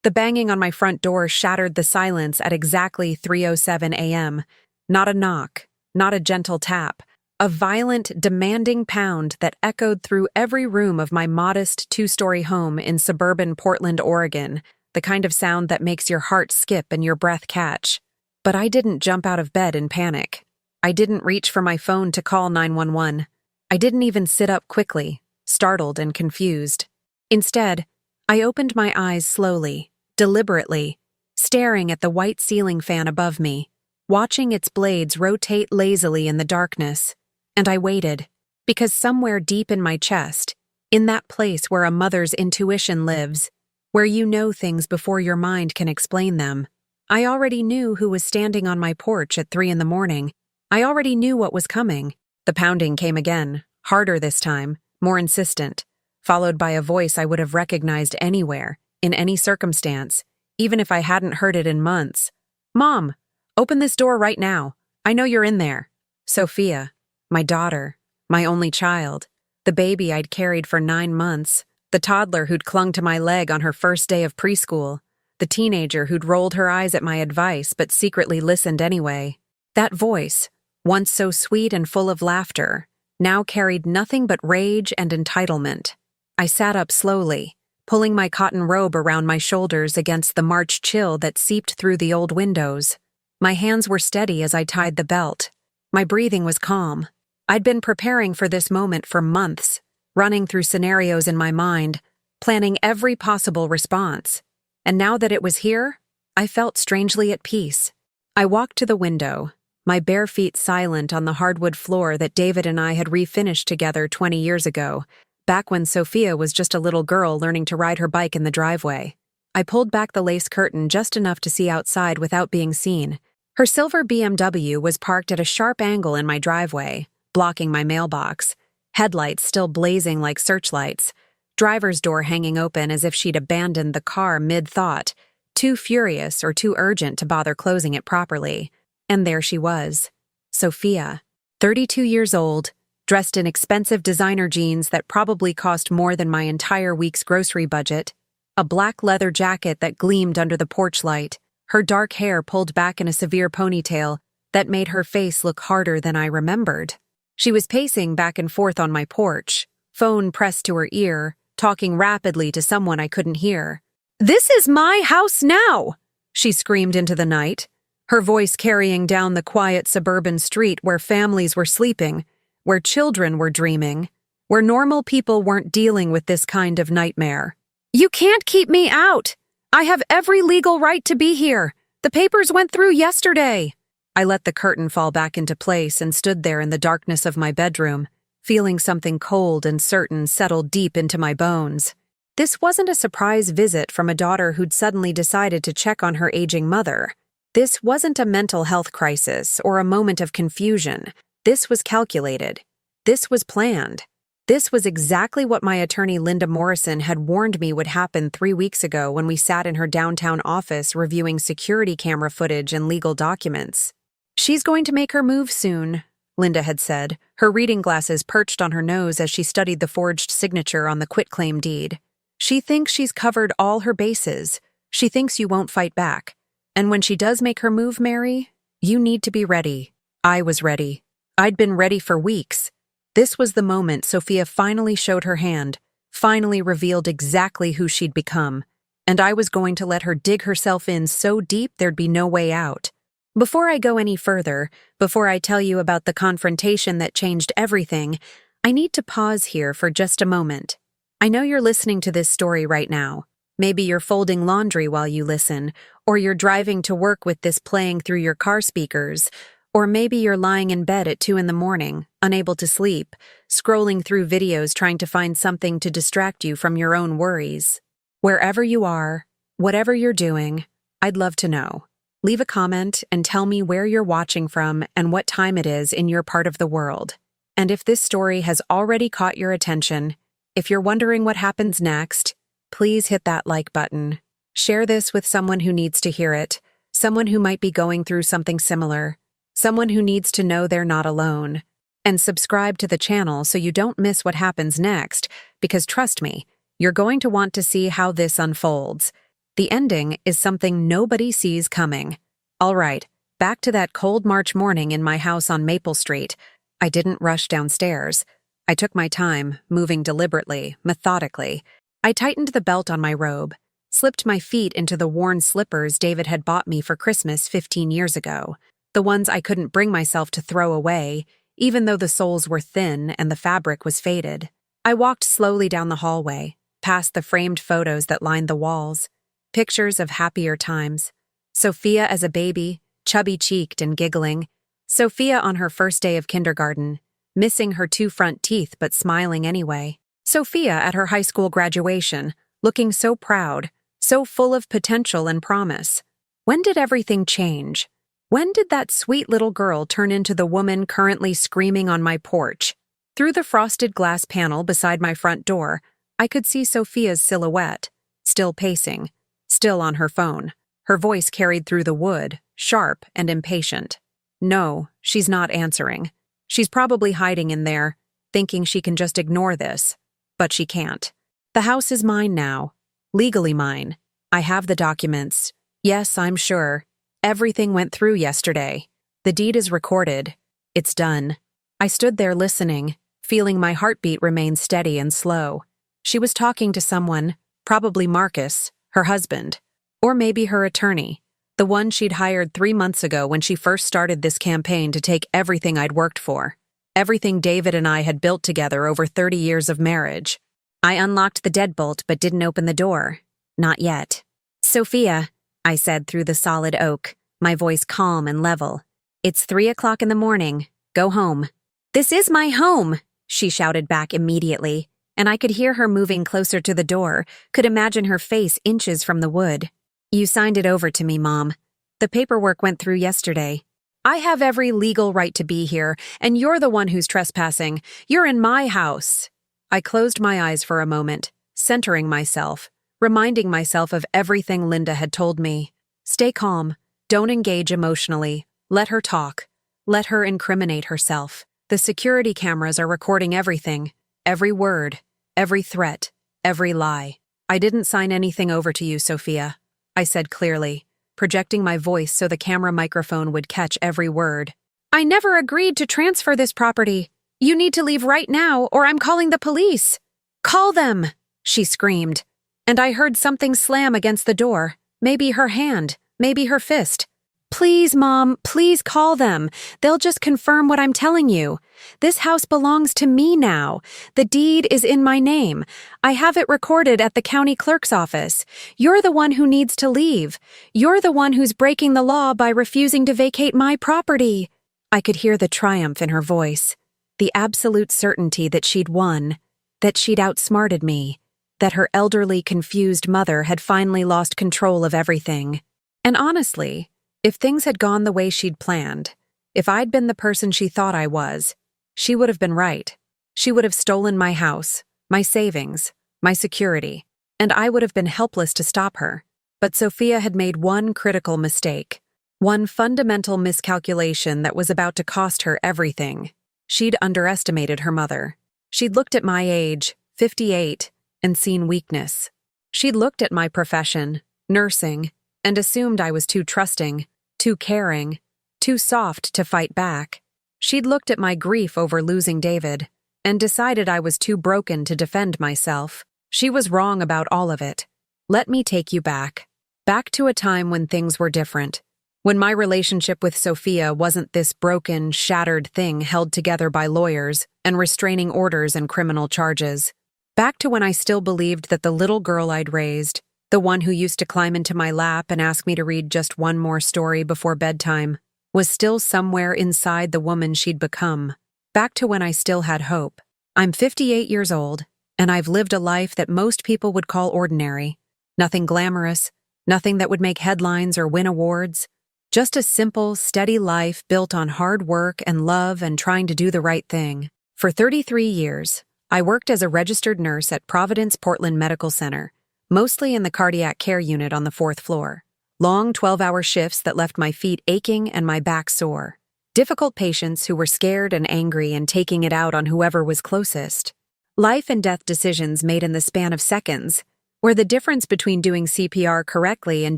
The banging on my front door shattered the silence at exactly 3:07 a.m. Not a knock, not a gentle tap, a violent, demanding pound that echoed through every room of my modest two-story home in suburban Portland, Oregon, the kind of sound that makes your heart skip and your breath catch. But I didn't jump out of bed in panic. I didn't reach for my phone to call 911. I didn't even sit up quickly, startled and confused. Instead, I opened my eyes slowly, deliberately, staring at the white ceiling fan above me, watching its blades rotate lazily in the darkness. And I waited, because somewhere deep in my chest, in that place where a mother's intuition lives, where you know things before your mind can explain them, I already knew who was standing on my porch at 3 in the morning. I already knew what was coming. The pounding came again, harder this time, more insistent, followed by a voice I would have recognized anywhere, in any circumstance, even if I hadn't heard it in months. "Mom, open this door right now. I know you're in there." Sophia, my daughter, my only child, the baby I'd carried for 9 months, the toddler who'd clung to my leg on her first day of preschool, the teenager who'd rolled her eyes at my advice but secretly listened anyway. That voice, once so sweet and full of laughter, now carried nothing but rage and entitlement. I sat up slowly, pulling my cotton robe around my shoulders against the March chill that seeped through the old windows. My hands were steady as I tied the belt. My breathing was calm. I'd been preparing for this moment for months, running through scenarios in my mind, planning every possible response. And now that it was here, I felt strangely at peace. I walked to the window, my bare feet silent on the hardwood floor that David and I had refinished together 20 years ago, back when Sophia was just a little girl learning to ride her bike in the driveway. I pulled back the lace curtain just enough to see outside without being seen. Her silver BMW was parked at a sharp angle in my driveway, blocking my mailbox, headlights still blazing like searchlights, driver's door hanging open as if she'd abandoned the car mid-thought, too furious or too urgent to bother closing it properly. And there she was, Sophia, 32 years old, dressed in expensive designer jeans that probably cost more than my entire week's grocery budget, a black leather jacket that gleamed under the porch light, her dark hair pulled back in a severe ponytail that made her face look harder than I remembered. She was pacing back and forth on my porch, phone pressed to her ear, talking rapidly to someone I couldn't hear. "This is my house now!" she screamed into the night, her voice carrying down the quiet suburban street where families were sleeping, where children were dreaming, where normal people weren't dealing with this kind of nightmare. "You can't keep me out! I have every legal right to be here! The papers went through yesterday!" I let the curtain fall back into place and stood there in the darkness of my bedroom, feeling something cold and certain settle deep into my bones. This wasn't a surprise visit from a daughter who'd suddenly decided to check on her aging mother. This wasn't a mental health crisis or a moment of confusion. This was calculated. This was planned. This was exactly what my attorney Linda Morrison had warned me would happen 3 weeks ago when we sat in her downtown office reviewing security camera footage and legal documents. "She's going to make her move soon," Linda had said, her reading glasses perched on her nose as she studied the forged signature on the quitclaim deed. "She thinks she's covered all her bases. She thinks you won't fight back. And when she does make her move, Mary, you need to be ready." I was ready. I'd been ready for weeks. This was the moment Sophia finally showed her hand, finally revealed exactly who she'd become, and I was going to let her dig herself in so deep there'd be no way out. Before I go any further, before I tell you about the confrontation that changed everything, I need to pause here for just a moment. I know you're listening to this story right now. Maybe you're folding laundry while you listen, or you're driving to work with this playing through your car speakers, or maybe you're lying in bed at 2 in the morning, unable to sleep, scrolling through videos trying to find something to distract you from your own worries. Wherever you are, whatever you're doing, I'd love to know. Leave a comment and tell me where you're watching from and what time it is in your part of the world. And if this story has already caught your attention, if you're wondering what happens next, please hit that like button. Share this with someone who needs to hear it, someone who might be going through something similar, someone who needs to know they're not alone. And subscribe to the channel so you don't miss what happens next, because trust me, you're going to want to see how this unfolds. The ending is something nobody sees coming. All right, back to that cold March morning in my house on Maple Street. I didn't rush downstairs. I took my time, moving deliberately, methodically. I tightened the belt on my robe, slipped my feet into the worn slippers David had bought me for Christmas 15 years ago, the ones I couldn't bring myself to throw away, even though the soles were thin and the fabric was faded. I walked slowly down the hallway, past the framed photos that lined the walls, pictures of happier times. Sophia as a baby, chubby-cheeked and giggling. Sophia on her first day of kindergarten, missing her 2 front teeth but smiling anyway. Sophia at her high school graduation, looking so proud, so full of potential and promise. When did everything change? When did that sweet little girl turn into the woman currently screaming on my porch? Through the frosted glass panel beside my front door, I could see Sophia's silhouette, still pacing, still on her phone. Her voice carried through the wood, sharp and impatient. No, she's not answering. She's probably hiding in there, thinking she can just ignore this. But she can't. The house is mine now. Legally mine. I have the documents. Yes, I'm sure. Everything went through yesterday. The deed is recorded. It's done. I stood there listening, feeling my heartbeat remain steady and slow. She was talking to someone, probably Marcus, her husband, or maybe her attorney, the one she'd hired 3 months ago when she first started this campaign to take everything I'd worked for, everything David and I had built together over 30 years of marriage. I unlocked the deadbolt but didn't open the door. Not yet. "Sophia," I said through the solid oak, my voice calm and level. "It's 3 o'clock in the morning. Go home." "This is my home," she shouted back immediately, and I could hear her moving closer to the door, could imagine her face inches from the wood. "You signed it over to me, Mom. The paperwork went through yesterday. I have every legal right to be here, and you're the one who's trespassing. You're in my house." I closed my eyes for a moment, centering myself, reminding myself of everything Linda had told me. Stay calm. Don't engage emotionally. Let her talk. Let her incriminate herself. The security cameras are recording everything. Every word. Every threat. Every lie. "I didn't sign anything over to you, Sophia," I said clearly, projecting my voice so the camera microphone would catch every word. "I never agreed to transfer this property. You need to leave right now, or I'm calling the police." "Call them," she screamed. And I heard something slam against the door. Maybe her hand, maybe her fist. "Please, Mom, please call them. They'll just confirm what I'm telling you. This house belongs to me now. The deed is in my name. I have it recorded at the county clerk's office. You're the one who needs to leave. You're the one who's breaking the law by refusing to vacate my property." I could hear the triumph in her voice, the absolute certainty that she'd won, that she'd outsmarted me, that her elderly, confused mother had finally lost control of everything. And honestly, if things had gone the way she'd planned, if I'd been the person she thought I was, she would have been right. She would have stolen my house, my savings, my security, and I would have been helpless to stop her. But Sophia had made one critical mistake, one fundamental miscalculation that was about to cost her everything. She'd underestimated her mother. She'd looked at my age, 58, and seen weakness. She'd looked at my profession, nursing, and assumed I was too trusting, too caring, too soft to fight back. She'd looked at my grief over losing David and decided I was too broken to defend myself. She was wrong about all of it. Let me take you back. Back to a time when things were different. When my relationship with Sophia wasn't this broken, shattered thing held together by lawyers and restraining orders and criminal charges. Back to when I still believed that the little girl I'd raised, the one who used to climb into my lap and ask me to read just one more story before bedtime, was still somewhere inside the woman she'd become. Back to when I still had hope. I'm 58 years old, and I've lived a life that most people would call ordinary. Nothing glamorous, nothing that would make headlines or win awards. Just a simple, steady life built on hard work and love and trying to do the right thing. For 33 years, I worked as a registered nurse at Providence Portland Medical Center, mostly in the cardiac care unit on the 4th floor. Long 12-hour shifts that left my feet aching and my back sore. Difficult patients who were scared and angry and taking it out on whoever was closest. Life and death decisions made in the span of seconds, Or the difference between doing CPR correctly and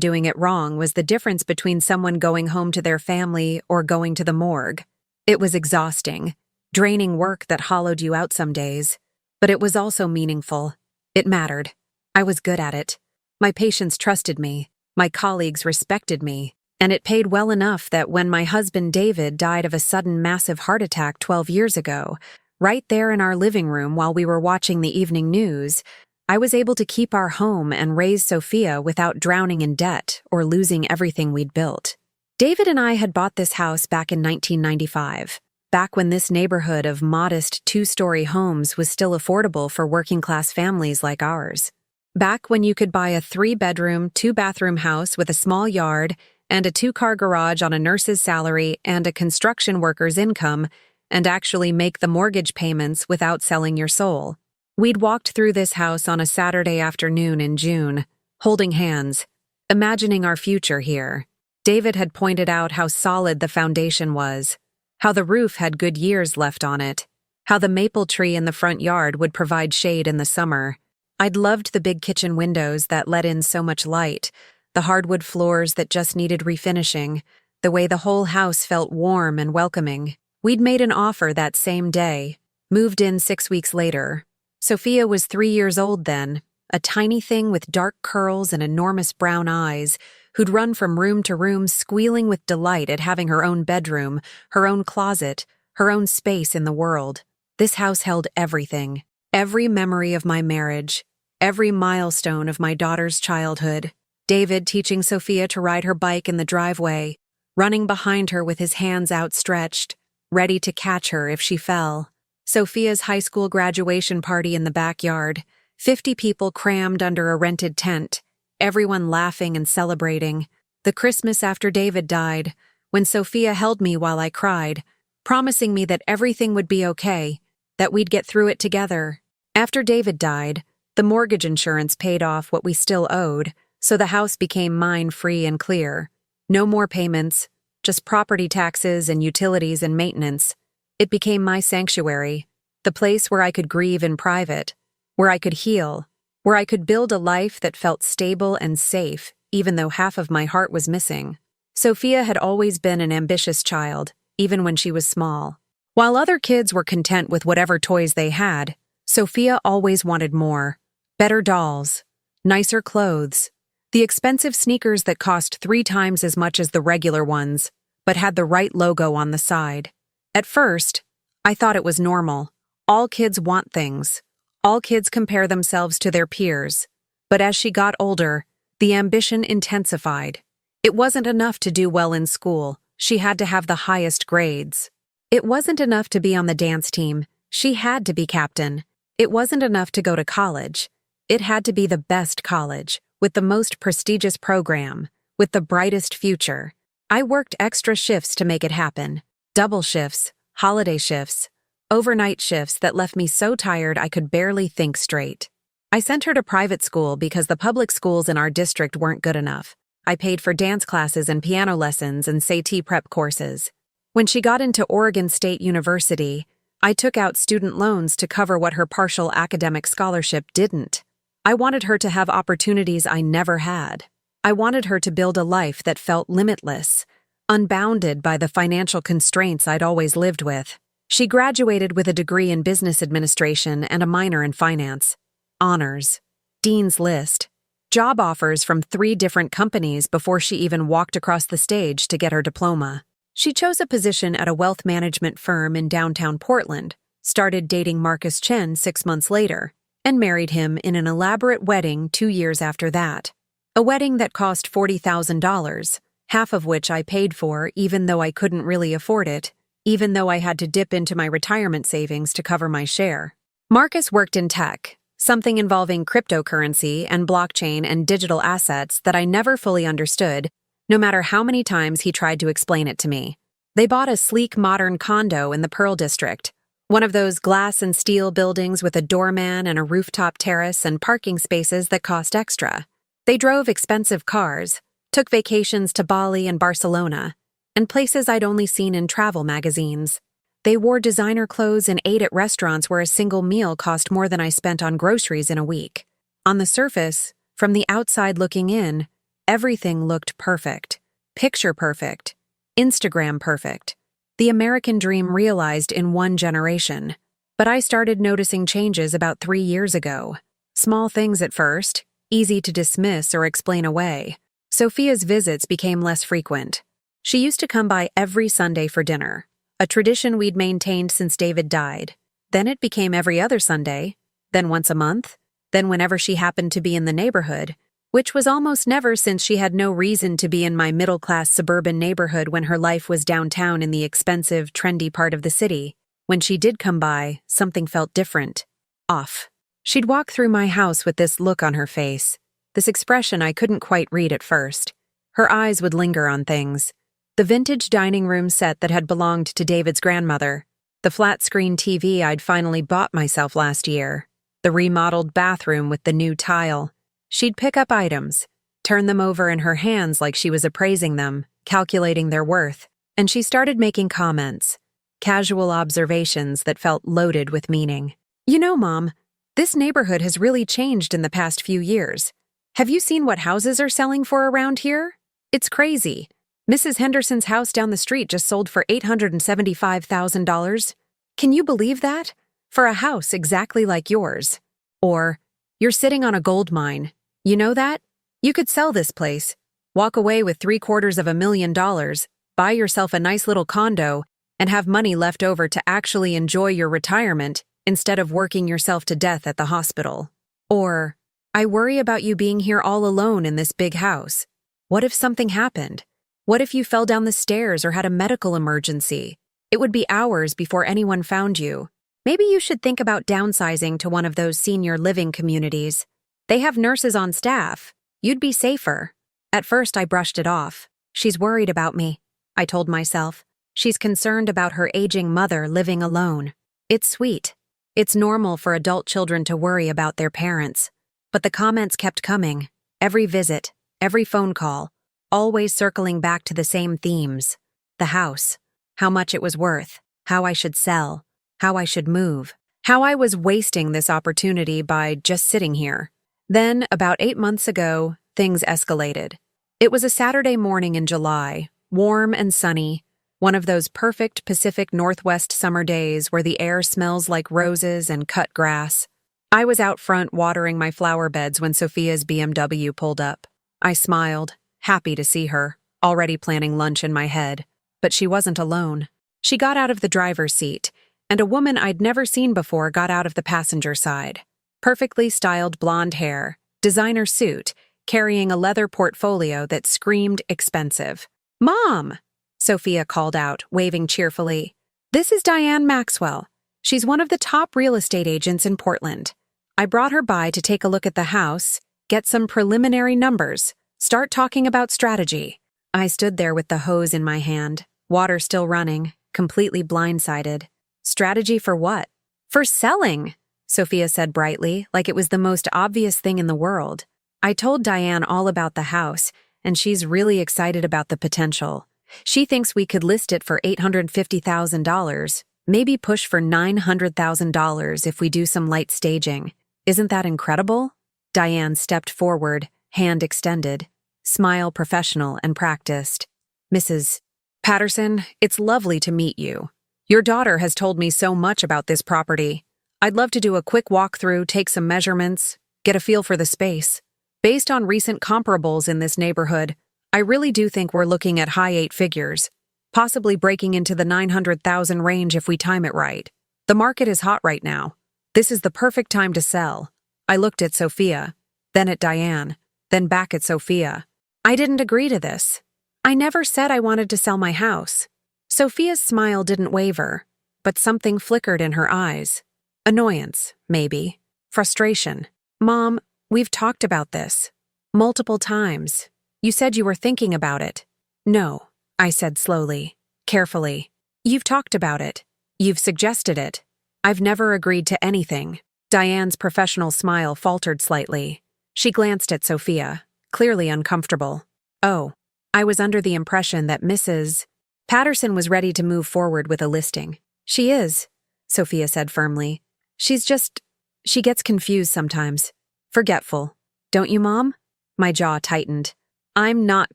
doing it wrong was the difference between someone going home to their family or going to the morgue. It was exhausting, draining work that hollowed you out some days. But it was also meaningful. It mattered. I was good at it. My patients trusted me. My colleagues respected me. And it paid well enough that when my husband David died of a sudden massive heart attack 12 years ago, right there in our living room while we were watching the evening news, I was able to keep our home and raise Sophia without drowning in debt or losing everything we'd built. David and I had bought this house back in 1995, back when this neighborhood of modest two-story homes was still affordable for working-class families like ours. Back when you could buy a 3-bedroom, 2-bathroom house with a small yard and a 2-car garage on a nurse's salary and a construction worker's income and actually make the mortgage payments without selling your soul. We'd walked through this house on a Saturday afternoon in June, holding hands, imagining our future here. David had pointed out how solid the foundation was, how the roof had good years left on it, how the maple tree in the front yard would provide shade in the summer. I'd loved the big kitchen windows that let in so much light, the hardwood floors that just needed refinishing, the way the whole house felt warm and welcoming. We'd made an offer that same day, moved in 6 weeks later. Sophia was 3 years old then, a tiny thing with dark curls and enormous brown eyes, who'd run from room to room squealing with delight at having her own bedroom, her own closet, her own space in the world. This house held everything, every memory of my marriage, every milestone of my daughter's childhood. David teaching Sophia to ride her bike in the driveway, running behind her with his hands outstretched, ready to catch her if she fell. Sophia's high school graduation party in the backyard, 50 people crammed under a rented tent, everyone laughing and celebrating. The Christmas after David died, when Sophia held me while I cried, promising me that everything would be okay, that we'd get through it together. After David died, the mortgage insurance paid off what we still owed, so the house became mine free and clear. No more payments, just property taxes and utilities and maintenance. It became my sanctuary, the place where I could grieve in private, where I could heal, where I could build a life that felt stable and safe, even though half of my heart was missing. Sophia had always been an ambitious child, even when she was small. While other kids were content with whatever toys they had, Sophia always wanted more. Better dolls, nicer clothes, the expensive sneakers that cost 3 times as much as the regular ones, but had the right logo on the side. At first, I thought it was normal. All kids want things. All kids compare themselves to their peers. But as she got older, the ambition intensified. It wasn't enough to do well in school. She had to have the highest grades. It wasn't enough to be on the dance team. She had to be captain. It wasn't enough to go to college. It had to be the best college, with the most prestigious program, with the brightest future. I worked extra shifts to make it happen. Double shifts, holiday shifts, overnight shifts that left me so tired I could barely think straight. I sent her to private school because the public schools in our district weren't good enough. I paid for dance classes and piano lessons and SAT prep courses. When she got into Oregon State University, I took out student loans to cover what her partial academic scholarship didn't. I wanted her to have opportunities I never had. I wanted her to build a life that felt limitless, unbounded by the financial constraints I'd always lived with. She graduated with a degree in business administration and a minor in finance. Honors. Dean's List. Job offers from 3 different companies before she even walked across the stage to get her diploma. She chose a position at a wealth management firm in downtown Portland, started dating Marcus Chen 6 months later, and married him in an elaborate wedding 2 years after that. A wedding that cost $40,000, half of which I paid for even though I couldn't really afford it, even though I had to dip into my retirement savings to cover my share. Marcus worked in tech, something involving cryptocurrency and blockchain and digital assets that I never fully understood, no matter how many times he tried to explain it to me. They bought a sleek modern condo in the Pearl District, one of those glass and steel buildings with a doorman and a rooftop terrace and parking spaces that cost extra. They drove expensive cars, took vacations to Bali and Barcelona, and places I'd only seen in travel magazines. They wore designer clothes and ate at restaurants where a single meal cost more than I spent on groceries in a week. On the surface, from the outside looking in, everything looked perfect. Picture perfect. Instagram perfect. The American dream realized in one generation. But I started noticing changes about 3 years ago. Small things at first, easy to dismiss or explain away. Sophia's visits became less frequent. She used to come by every Sunday for dinner, a tradition we'd maintained since David died. Then it became every other Sunday, then once a month, then whenever she happened to be in the neighborhood, which was almost never since she had no reason to be in my middle-class suburban neighborhood when her life was downtown in the expensive, trendy part of the city. When she did come by, something felt different. Off. She'd walk through my house with this look on her face, this expression I couldn't quite read at first. Her eyes would linger on things. The vintage dining room set that had belonged to David's grandmother, the flat-screen TV I'd finally bought myself last year, the remodeled bathroom with the new tile. She'd pick up items, turn them over in her hands like she was appraising them, calculating their worth, and she started making comments, casual observations that felt loaded with meaning. You know, Mom, this neighborhood has really changed in the past few years. Have you seen what houses are selling for around here? It's crazy. Mrs. Henderson's house down the street just sold for $875,000. Can you believe that? For a house exactly like yours. Or, you're sitting on a gold mine. You know that? You could sell this place, walk away with $750,000, buy yourself a nice little condo, and have money left over to actually enjoy your retirement instead of working yourself to death at the hospital. Or, I worry about you being here all alone in this big house. What if something happened? What if you fell down the stairs or had a medical emergency? It would be hours before anyone found you. Maybe you should think about downsizing to one of those senior living communities. They have nurses on staff. You'd be safer. At first, I brushed it off. She's worried about me, I told myself. She's concerned about her aging mother living alone. It's sweet. It's normal for adult children to worry about their parents. But the comments kept coming. Every visit, every phone call, always circling back to the same themes. The house, how much it was worth, how I should sell, how I should move, how I was wasting this opportunity by just sitting here. Then, about 8 months ago, things escalated. It was a Saturday morning in July, warm and sunny, one of those perfect Pacific Northwest summer days where the air smells like roses and cut grass. I was out front watering my flower beds when Sophia's BMW pulled up. I smiled, happy to see her, already planning lunch in my head. But she wasn't alone. She got out of the driver's seat, and a woman I'd never seen before got out of the passenger side. Perfectly styled blonde hair, designer suit, carrying a leather portfolio that screamed expensive. "Mom!" Sophia called out, waving cheerfully. "This is Diane Maxwell. She's one of the top real estate agents in Portland. I brought her by to take a look at the house, get some preliminary numbers, start talking about strategy." I stood there with the hose in my hand, water still running, completely blindsided. Strategy for what? "For selling," Sophia said brightly, like it was the most obvious thing in the world. I told Diane all about the house, and she's really excited about the potential. She thinks we could list it for $850,000, maybe push for $900,000 if we do some light staging. Isn't that incredible? Diane stepped forward, hand extended, smile professional and practiced. "Mrs. Patterson, it's lovely to meet you. Your daughter has told me so much about this property. I'd love to do a quick walkthrough, take some measurements, get a feel for the space. Based on recent comparables in this neighborhood, I really do think we're looking at high 8 figures, possibly breaking into the 900,000 range if we time it right. The market is hot right now. This is the perfect time to sell." I looked at Sophia, then at Diane, then back at Sophia. I didn't agree to this. I never said I wanted to sell my house. Sophia's smile didn't waver, but something flickered in her eyes. Annoyance, maybe. Frustration. "Mom, we've talked about this. Multiple times. You said you were thinking about it." "No," I said slowly, carefully. "You've talked about it. You've suggested it. I've never agreed to anything." Diane's professional smile faltered slightly. She glanced at Sophia, clearly uncomfortable. "Oh, I was under the impression that Mrs. Patterson was ready to move forward with a listing." "She is," Sophia said firmly. She gets confused sometimes. Forgetful. Don't you, Mom? My jaw tightened. I'm not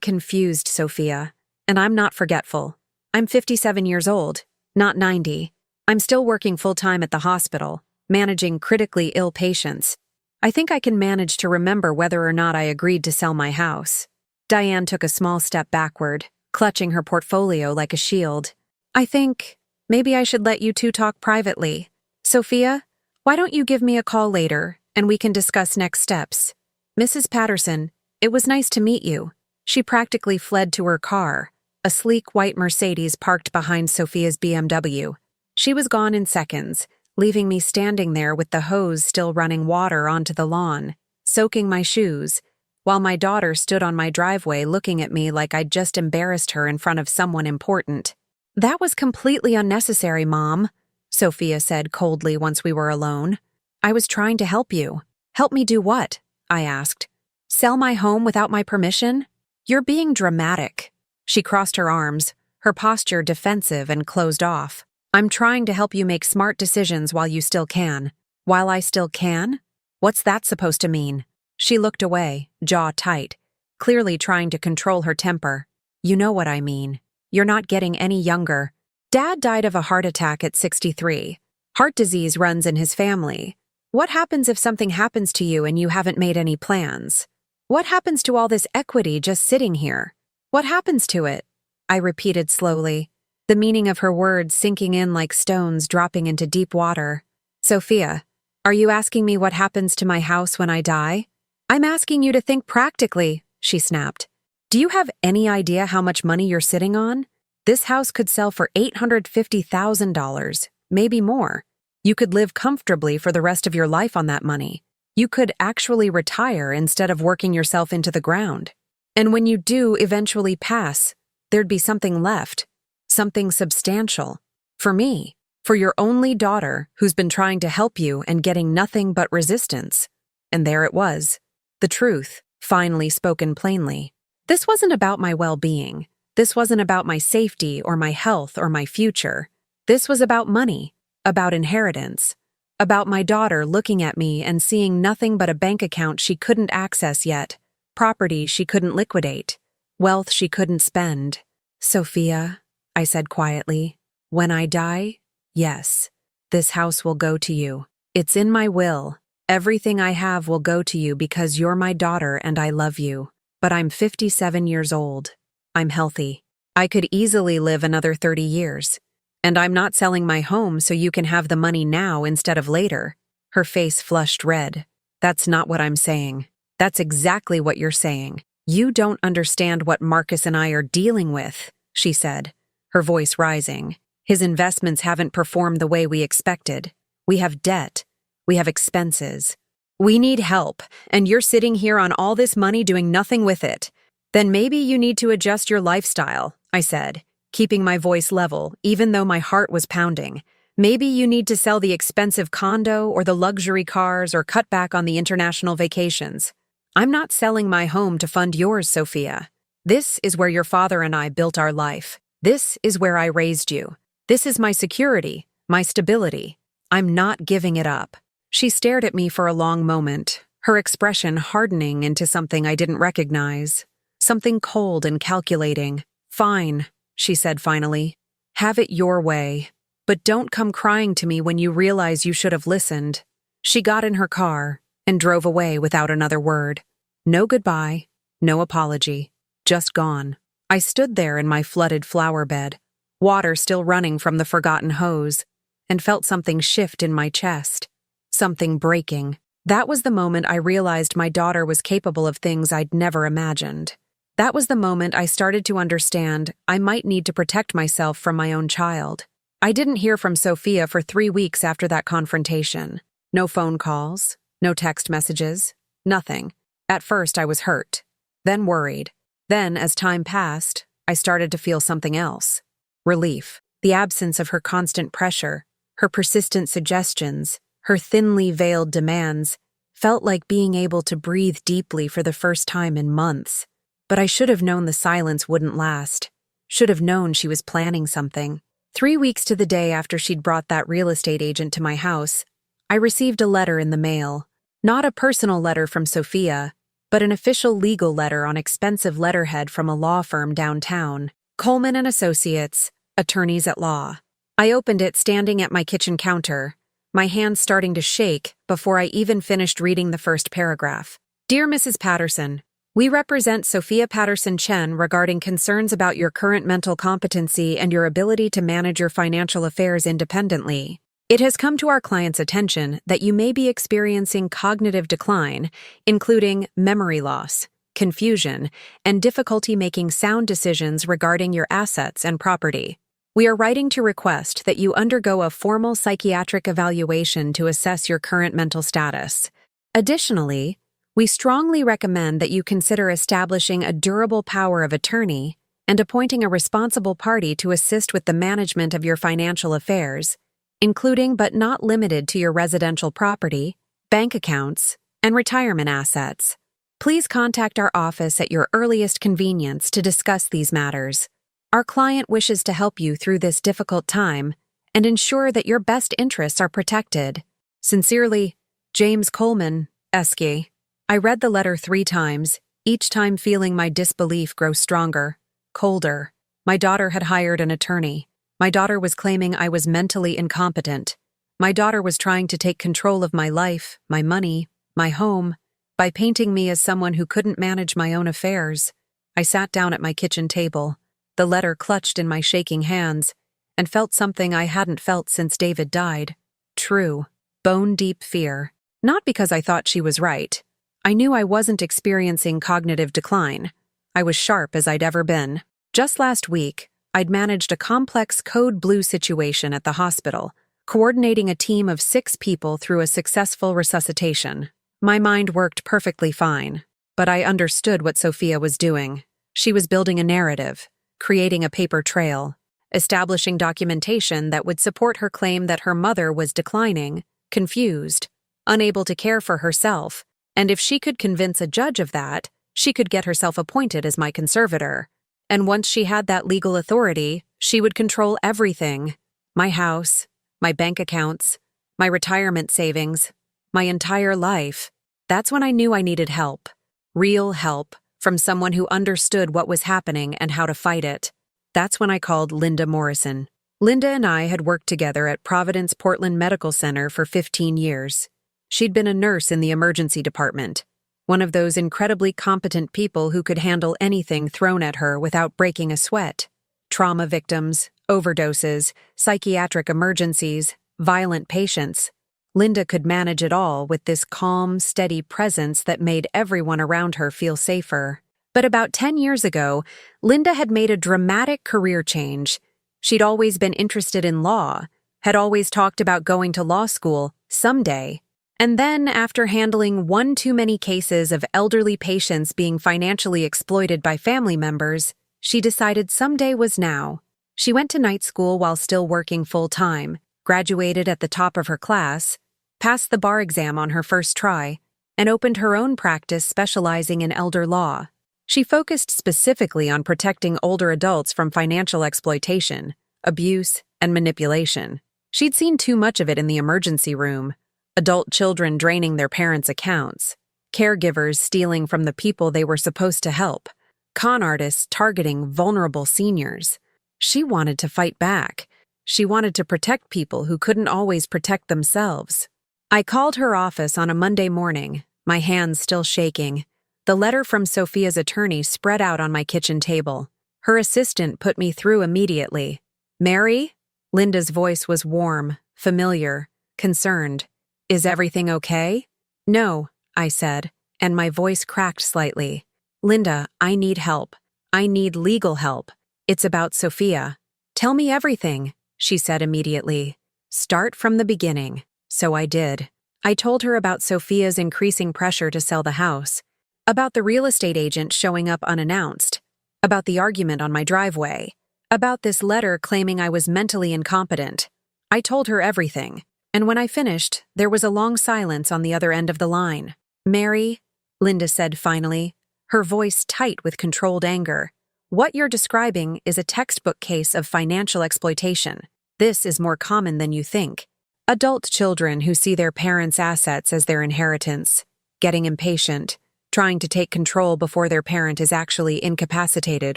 confused, Sophia. And I'm not forgetful. I'm 57 years old, not 90. I'm still working full-time at the hospital, managing critically ill patients. I think I can manage to remember whether or not I agreed to sell my house. Diane took a small step backward, clutching her portfolio like a shield. I think maybe I should let you two talk privately. Sophia, why don't you give me a call later, and we can discuss next steps? Mrs. Patterson, it was nice to meet you. She practically fled to her car, a sleek white Mercedes parked behind Sophia's BMW. She was gone in seconds, leaving me standing there with the hose still running water onto the lawn, soaking my shoes, while my daughter stood on my driveway looking at me like I'd just embarrassed her in front of someone important. That was completely unnecessary, Mom, Sophia said coldly once we were alone. I was trying to help you. Help me do what? I asked. Sell my home without my permission? You're being dramatic. She crossed her arms, her posture defensive and closed off. I'm trying to help you make smart decisions while you still can. While I still can? What's that supposed to mean? She looked away, jaw tight, clearly trying to control her temper. You know what I mean. You're not getting any younger. Dad died of a heart attack at 63. Heart disease runs in his family. What happens if something happens to you and you haven't made any plans? What happens to all this equity just sitting here? What happens to it? I repeated slowly, the meaning of her words sinking in like stones dropping into deep water. Sophia, are you asking me what happens to my house when I die? I'm asking you to think practically, she snapped. Do you have any idea how much money you're sitting on? This house could sell for $850,000, maybe more. You could live comfortably for the rest of your life on that money. You could actually retire instead of working yourself into the ground. And when you do eventually pass, there'd be something left, something substantial. For me, for your only daughter who's been trying to help you and getting nothing but resistance. And there it was, the truth, finally spoken plainly. This wasn't about my well-being. This wasn't about my safety or my health or my future. This was about money, about inheritance, about my daughter looking at me and seeing nothing but a bank account she couldn't access yet, property she couldn't liquidate, wealth she couldn't spend. Sophia, I said quietly, when I die, yes, this house will go to you. It's in my will. Everything I have will go to you because you're my daughter and I love you. But I'm 57 years old. I'm healthy. I could easily live another 30 years. And I'm not selling my home so you can have the money now instead of later. Her face flushed red. That's not what I'm saying. That's exactly what you're saying. You don't understand what Marcus and I are dealing with, she said, her voice rising. His investments haven't performed the way we expected. We have debt. We have expenses. We need help, and you're sitting here on all this money doing nothing with it. Then maybe you need to adjust your lifestyle, I said, keeping my voice level, even though my heart was pounding. Maybe you need to sell the expensive condo or the luxury cars or cut back on the international vacations. I'm not selling my home to fund yours, Sophia. This is where your father and I built our life. This is where I raised you. This is my security, my stability. I'm not giving it up. She stared at me for a long moment, her expression hardening into something I didn't recognize. Something cold and calculating. Fine, she said finally. Have it your way. But don't come crying to me when you realize you should have listened. She got in her car and drove away without another word. No goodbye, no apology, just gone. I stood there in my flooded flower bed, water still running from the forgotten hose, and felt something shift in my chest. Something breaking. That was the moment I realized my daughter was capable of things I'd never imagined. That was the moment I started to understand I might need to protect myself from my own child. I didn't hear from Sophia for 3 weeks after that confrontation. No phone calls, no text messages, nothing. At first I was hurt, then worried. Then, as time passed, I started to feel something else. Relief. The absence of her constant pressure, her persistent suggestions, her thinly veiled demands, felt like being able to breathe deeply for the first time in months. But I should have known the silence wouldn't last. Should have known she was planning something. 3 weeks to the day after she'd brought that real estate agent to my house, I received a letter in the mail. Not a personal letter from Sophia, but an official legal letter on expensive letterhead from a law firm downtown. Coleman and Associates, attorneys at law. I opened it standing at my kitchen counter, my hands starting to shake before I even finished reading the first paragraph. Dear Mrs. Patterson, we represent Sophia Patterson Chen regarding concerns about your current mental competency and your ability to manage your financial affairs independently. It has come to our client's attention that you may be experiencing cognitive decline, including memory loss, confusion, and difficulty making sound decisions regarding your assets and property. We are writing to request that you undergo a formal psychiatric evaluation to assess your current mental status. Additionally, we strongly recommend that you consider establishing a durable power of attorney and appointing a responsible party to assist with the management of your financial affairs, including but not limited to your residential property, bank accounts, and retirement assets. Please contact our office at your earliest convenience to discuss these matters. Our client wishes to help you through this difficult time and ensure that your best interests are protected. Sincerely, James Coleman, Esq. I read the letter 3 times, each time feeling my disbelief grow stronger, colder. My daughter had hired an attorney. My daughter was claiming I was mentally incompetent. My daughter was trying to take control of my life, my money, my home, by painting me as someone who couldn't manage my own affairs. I sat down at my kitchen table, the letter clutched in my shaking hands, and felt something I hadn't felt since David died. True, bone-deep fear. Not because I thought she was right. I knew I wasn't experiencing cognitive decline. I was sharp as I'd ever been. Just last week, I'd managed a complex code blue situation at the hospital, coordinating a team of 6 people through a successful resuscitation. My mind worked perfectly fine, but I understood what Sophia was doing. She was building a narrative, creating a paper trail, establishing documentation that would support her claim that her mother was declining, confused, unable to care for herself, and if she could convince a judge of that, she could get herself appointed as my conservator. And once she had that legal authority, she would control everything. My house, my bank accounts, my retirement savings, my entire life. That's when I knew I needed help. Real help, from someone who understood what was happening and how to fight it. That's when I called Linda Morrison. Linda and I had worked together at Providence Portland Medical Center for 15 years. She'd been a nurse in the emergency department, one of those incredibly competent people who could handle anything thrown at her without breaking a sweat. Trauma victims, overdoses, psychiatric emergencies, violent patients. Linda could manage it all with this calm, steady presence that made everyone around her feel safer. But about 10 years ago, Linda had made a dramatic career change. She'd always been interested in law, had always talked about going to law school someday. And then, after handling one too many cases of elderly patients being financially exploited by family members, she decided someday was now. She went to night school while still working full-time, graduated at the top of her class, passed the bar exam on her first try, and opened her own practice specializing in elder law. She focused specifically on protecting older adults from financial exploitation, abuse, and manipulation. She'd seen too much of it in the emergency room. Adult children draining their parents' accounts, caregivers stealing from the people they were supposed to help, con artists targeting vulnerable seniors. She wanted to fight back. She wanted to protect people who couldn't always protect themselves. I called her office on a Monday morning, my hands still shaking. The letter from Sophia's attorney spread out on my kitchen table. Her assistant put me through immediately. "Mary?" Linda's voice was warm, familiar, concerned. "Is everything okay?" "No," I said, and my voice cracked slightly. "Linda, I need help. I need legal help. It's about Sophia." "Tell me everything," she said immediately. "Start from the beginning." So I did. I told her about Sophia's increasing pressure to sell the house, about the real estate agent showing up unannounced, about the argument on my driveway, about this letter claiming I was mentally incompetent. I told her everything. And when I finished, there was a long silence on the other end of the line. "Mary," Linda said finally, her voice tight with controlled anger, "what you're describing is a textbook case of financial exploitation. This is more common than you think. Adult children who see their parents' assets as their inheritance, getting impatient, trying to take control before their parent is actually incapacitated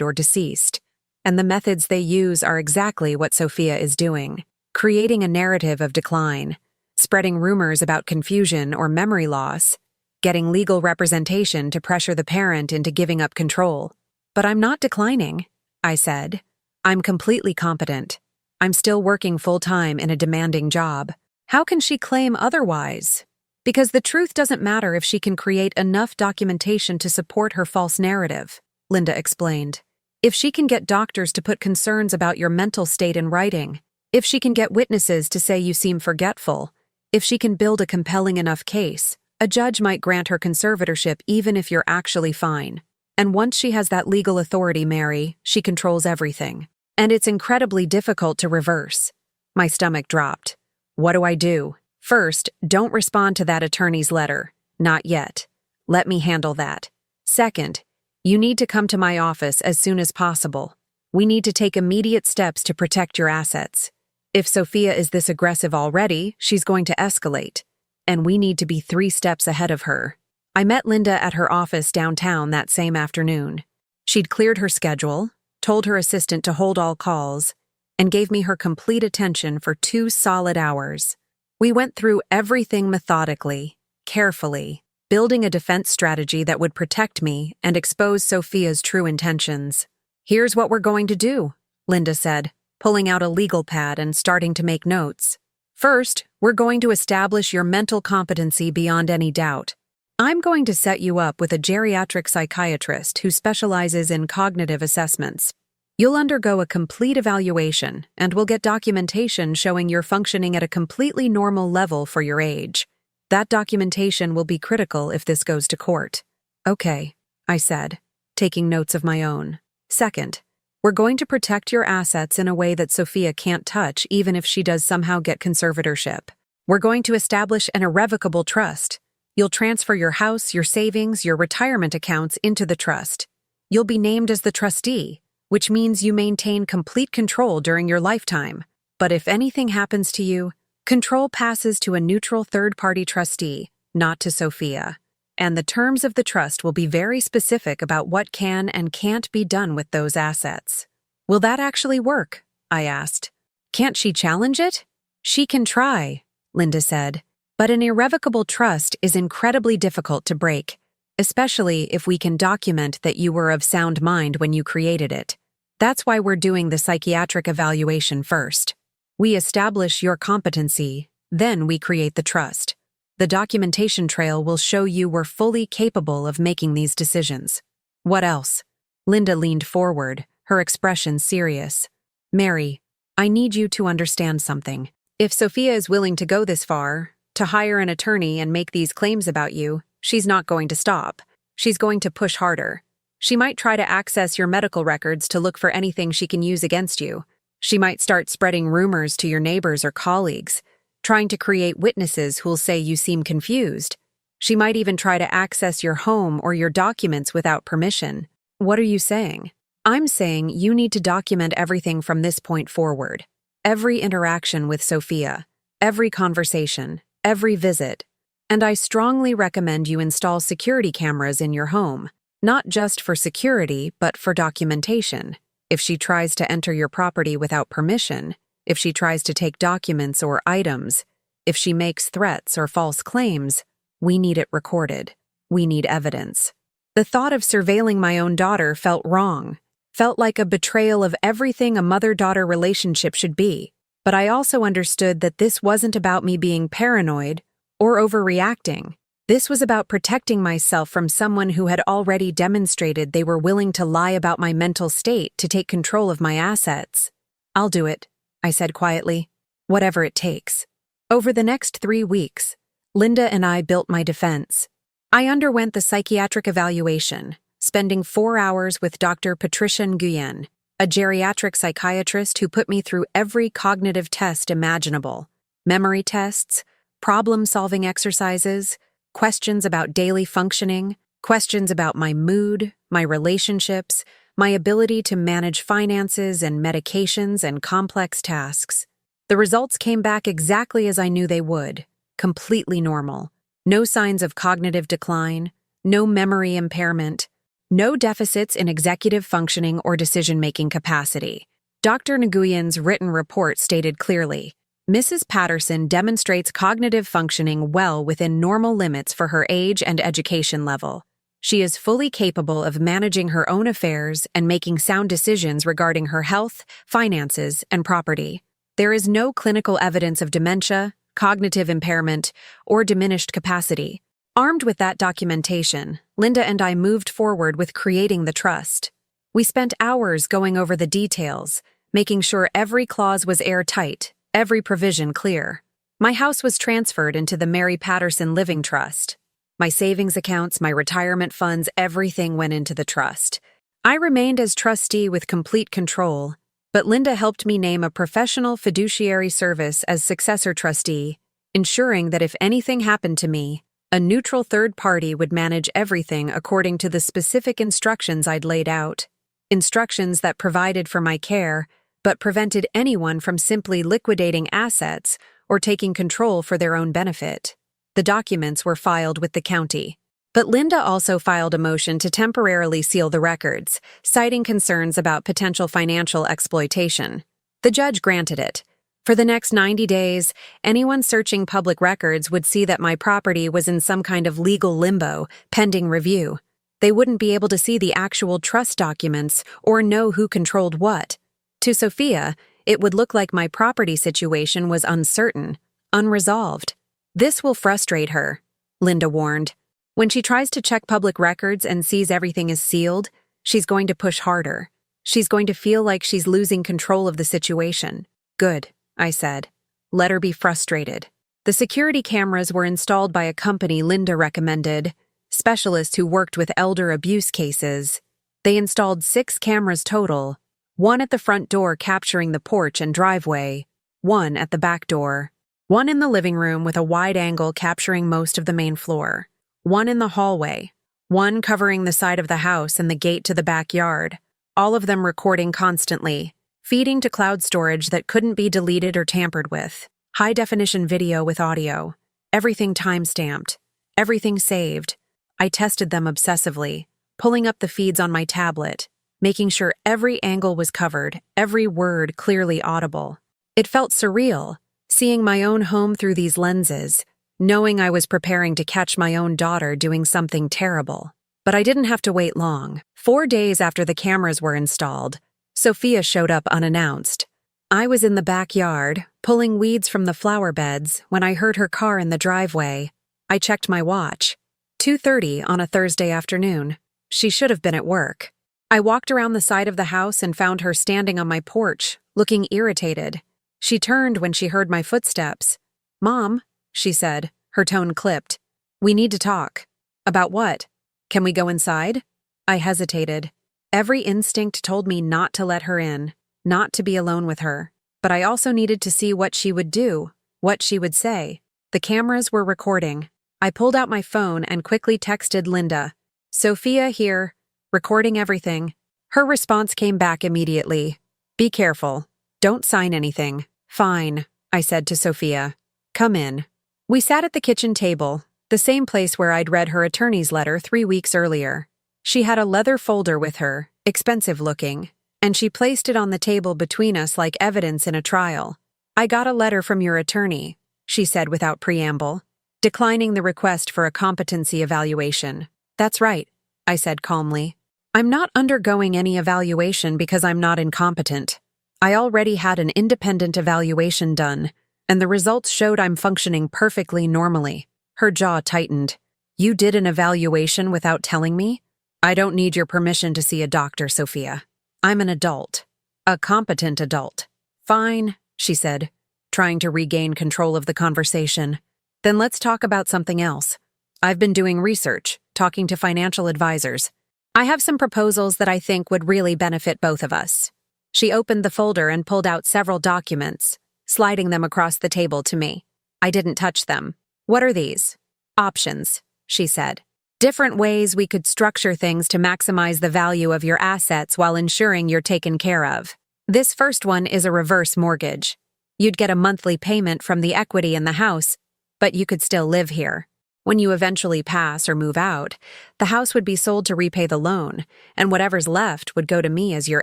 or deceased. And the methods they use are exactly what Sophia is doing, creating a narrative of decline, spreading rumors about confusion or memory loss, getting legal representation to pressure the parent into giving up control. But I'm not declining, I said. I'm completely competent. I'm still working full-time in a demanding job. How can she claim otherwise? Because the truth doesn't matter if she can create enough documentation to support her false narrative, Linda explained. If she can get doctors to put concerns about your mental state in writing, if she can get witnesses to say you seem forgetful, if she can build a compelling enough case, a judge might grant her conservatorship even if you're actually fine. And once she has that legal authority, Mary, she controls everything. And it's incredibly difficult to reverse. My stomach dropped. What do I do? First, don't respond to that attorney's letter. Not yet. Let me handle that. Second, you need to come to my office as soon as possible. We need to take immediate steps to protect your assets. If Sophia is this aggressive already, she's going to escalate. And we need to be 3 steps ahead of her. I met Linda at her office downtown that same afternoon. She'd cleared her schedule, told her assistant to hold all calls, and gave me her complete attention for 2 solid hours. We went through everything methodically, carefully, building a defense strategy that would protect me and expose Sophia's true intentions. Here's what we're going to do, Linda said, pulling out a legal pad and starting to make notes. First, we're going to establish your mental competency beyond any doubt. I'm going to set you up with a geriatric psychiatrist who specializes in cognitive assessments. You'll undergo a complete evaluation, and we'll get documentation showing you're functioning at a completely normal level for your age. That documentation will be critical if this goes to court. Okay, I said, taking notes of my own. Second, we're going to protect your assets in a way that Sophia can't touch even if she does somehow get conservatorship. We're going to establish an irrevocable trust. You'll transfer your house, your savings, your retirement accounts into the trust. You'll be named as the trustee, which means you maintain complete control during your lifetime. But if anything happens to you, control passes to a neutral third-party trustee, not to Sophia. And the terms of the trust will be very specific about what can and can't be done with those assets. Will that actually work? I asked. Can't she challenge it? She can try, Linda said. But an irrevocable trust is incredibly difficult to break, especially if we can document that you were of sound mind when you created it. That's why we're doing the psychiatric evaluation first. We establish your competency, then we create the trust. The documentation trail will show you we're fully capable of making these decisions. What else? Linda leaned forward, her expression serious. Mary, I need you to understand something. If Sophia is willing to go this far, to hire an attorney and make these claims about you, she's not going to stop. She's going to push harder. She might try to access your medical records to look for anything she can use against you. She might start spreading rumors to your neighbors or colleagues, trying to create witnesses who'll say you seem confused. She might even try to access your home or your documents without permission. What are you saying? I'm saying you need to document everything from this point forward. Every interaction with Sophia, every conversation, every visit. And I strongly recommend you install security cameras in your home, not just for security, but for documentation. If she tries to enter your property without permission, if she tries to take documents or items, if she makes threats or false claims, we need it recorded. We need evidence. The thought of surveilling my own daughter felt wrong, felt like a betrayal of everything a mother-daughter relationship should be. But I also understood that this wasn't about me being paranoid or overreacting. This was about protecting myself from someone who had already demonstrated they were willing to lie about my mental state to take control of my assets. I'll do it, I said quietly. Whatever it takes. Over the next 3 weeks, Linda and I built my defense. I underwent the psychiatric evaluation, spending 4 hours with Dr. Patricia Nguyen, a geriatric psychiatrist who put me through every cognitive test imaginable. Memory tests, problem-solving exercises, questions about daily functioning, questions about my mood, my relationships, my ability to manage finances and medications and complex tasks. The results came back exactly as I knew they would, completely normal. No signs of cognitive decline, no memory impairment, no deficits in executive functioning or decision-making capacity. Dr. Nguyen's written report stated clearly, Mrs. Patterson demonstrates cognitive functioning well within normal limits for her age and education level. She is fully capable of managing her own affairs and making sound decisions regarding her health, finances, and property. There is no clinical evidence of dementia, cognitive impairment, or diminished capacity. Armed with that documentation, Linda and I moved forward with creating the trust. We spent hours going over the details, making sure every clause was airtight, every provision clear. My house was transferred into the Mary Patterson Living Trust. My savings accounts, my retirement funds, everything went into the trust. I remained as trustee with complete control, but Linda helped me name a professional fiduciary service as successor trustee, ensuring that if anything happened to me, a neutral third party would manage everything according to the specific instructions I'd laid out. Instructions that provided for my care, but prevented anyone from simply liquidating assets or taking control for their own benefit. The documents were filed with the county. But Linda also filed a motion to temporarily seal the records, citing concerns about potential financial exploitation. The judge granted it. For the next 90 days, anyone searching public records would see that my property was in some kind of legal limbo, pending review. They wouldn't be able to see the actual trust documents or know who controlled what. To Sophia, it would look like my property situation was uncertain, unresolved. This will frustrate her, Linda warned. When she tries to check public records and sees everything is sealed, she's going to push harder. She's going to feel like she's losing control of the situation. Good, I said. Let her be frustrated. The security cameras were installed by a company Linda recommended, specialists who worked with elder abuse cases. They installed 6 cameras total, 1 at the front door capturing the porch and driveway, 1 at the back door, 1 in the living room with a wide angle capturing most of the main floor, 1 in the hallway, 1 covering the side of the house and the gate to the backyard, all of them recording constantly, feeding to cloud storage that couldn't be deleted or tampered with, high-definition video with audio, everything time-stamped, everything saved. I tested them obsessively, pulling up the feeds on my tablet, making sure every angle was covered, every word clearly audible. It felt surreal, seeing my own home through these lenses, knowing I was preparing to catch my own daughter doing something terrible. But I didn't have to wait long. 4 days after the cameras were installed, Sophia showed up unannounced. I was in the backyard, pulling weeds from the flower beds, when I heard her car in the driveway. I checked my watch. 2:30 on a Thursday afternoon. She should have been at work. I walked around the side of the house and found her standing on my porch, looking irritated. She turned when she heard my footsteps. "Mom," she said, her tone clipped. "We need to talk." "About what? Can we go inside?" I hesitated. Every instinct told me not to let her in, not to be alone with her. But I also needed to see what she would do, what she would say. The cameras were recording. I pulled out my phone and quickly texted Linda. "Sophia here, recording everything." Her response came back immediately. "Be careful. Don't sign anything." "Fine," I said to Sophia. "Come in." We sat at the kitchen table, the same place where I'd read her attorney's letter 3 weeks earlier. She had a leather folder with her, expensive looking, and she placed it on the table between us like evidence in a trial. "I got a letter from your attorney," she said without preamble, declining the request for a competency evaluation. "That's right," I said calmly. "I'm not undergoing any evaluation because I'm not incompetent. I already had an independent evaluation done, and the results showed I'm functioning perfectly normally." Her jaw tightened. "You did an evaluation without telling me? I don't need your permission to see a doctor, Sophia. I'm an adult. A competent adult." "Fine," she said, trying to regain control of the conversation. "Then let's talk about something else. I've been doing research, talking to financial advisors. I have some proposals that I think would really benefit both of us." She opened the folder and pulled out several documents, sliding them across the table to me. I didn't touch them. "What are these?" "Options," she said. "Different ways we could structure things to maximize the value of your assets while ensuring you're taken care of. This first one is a reverse mortgage. You'd get a monthly payment from the equity in the house, but you could still live here. When you eventually pass or move out, the house would be sold to repay the loan, and whatever's left would go to me as your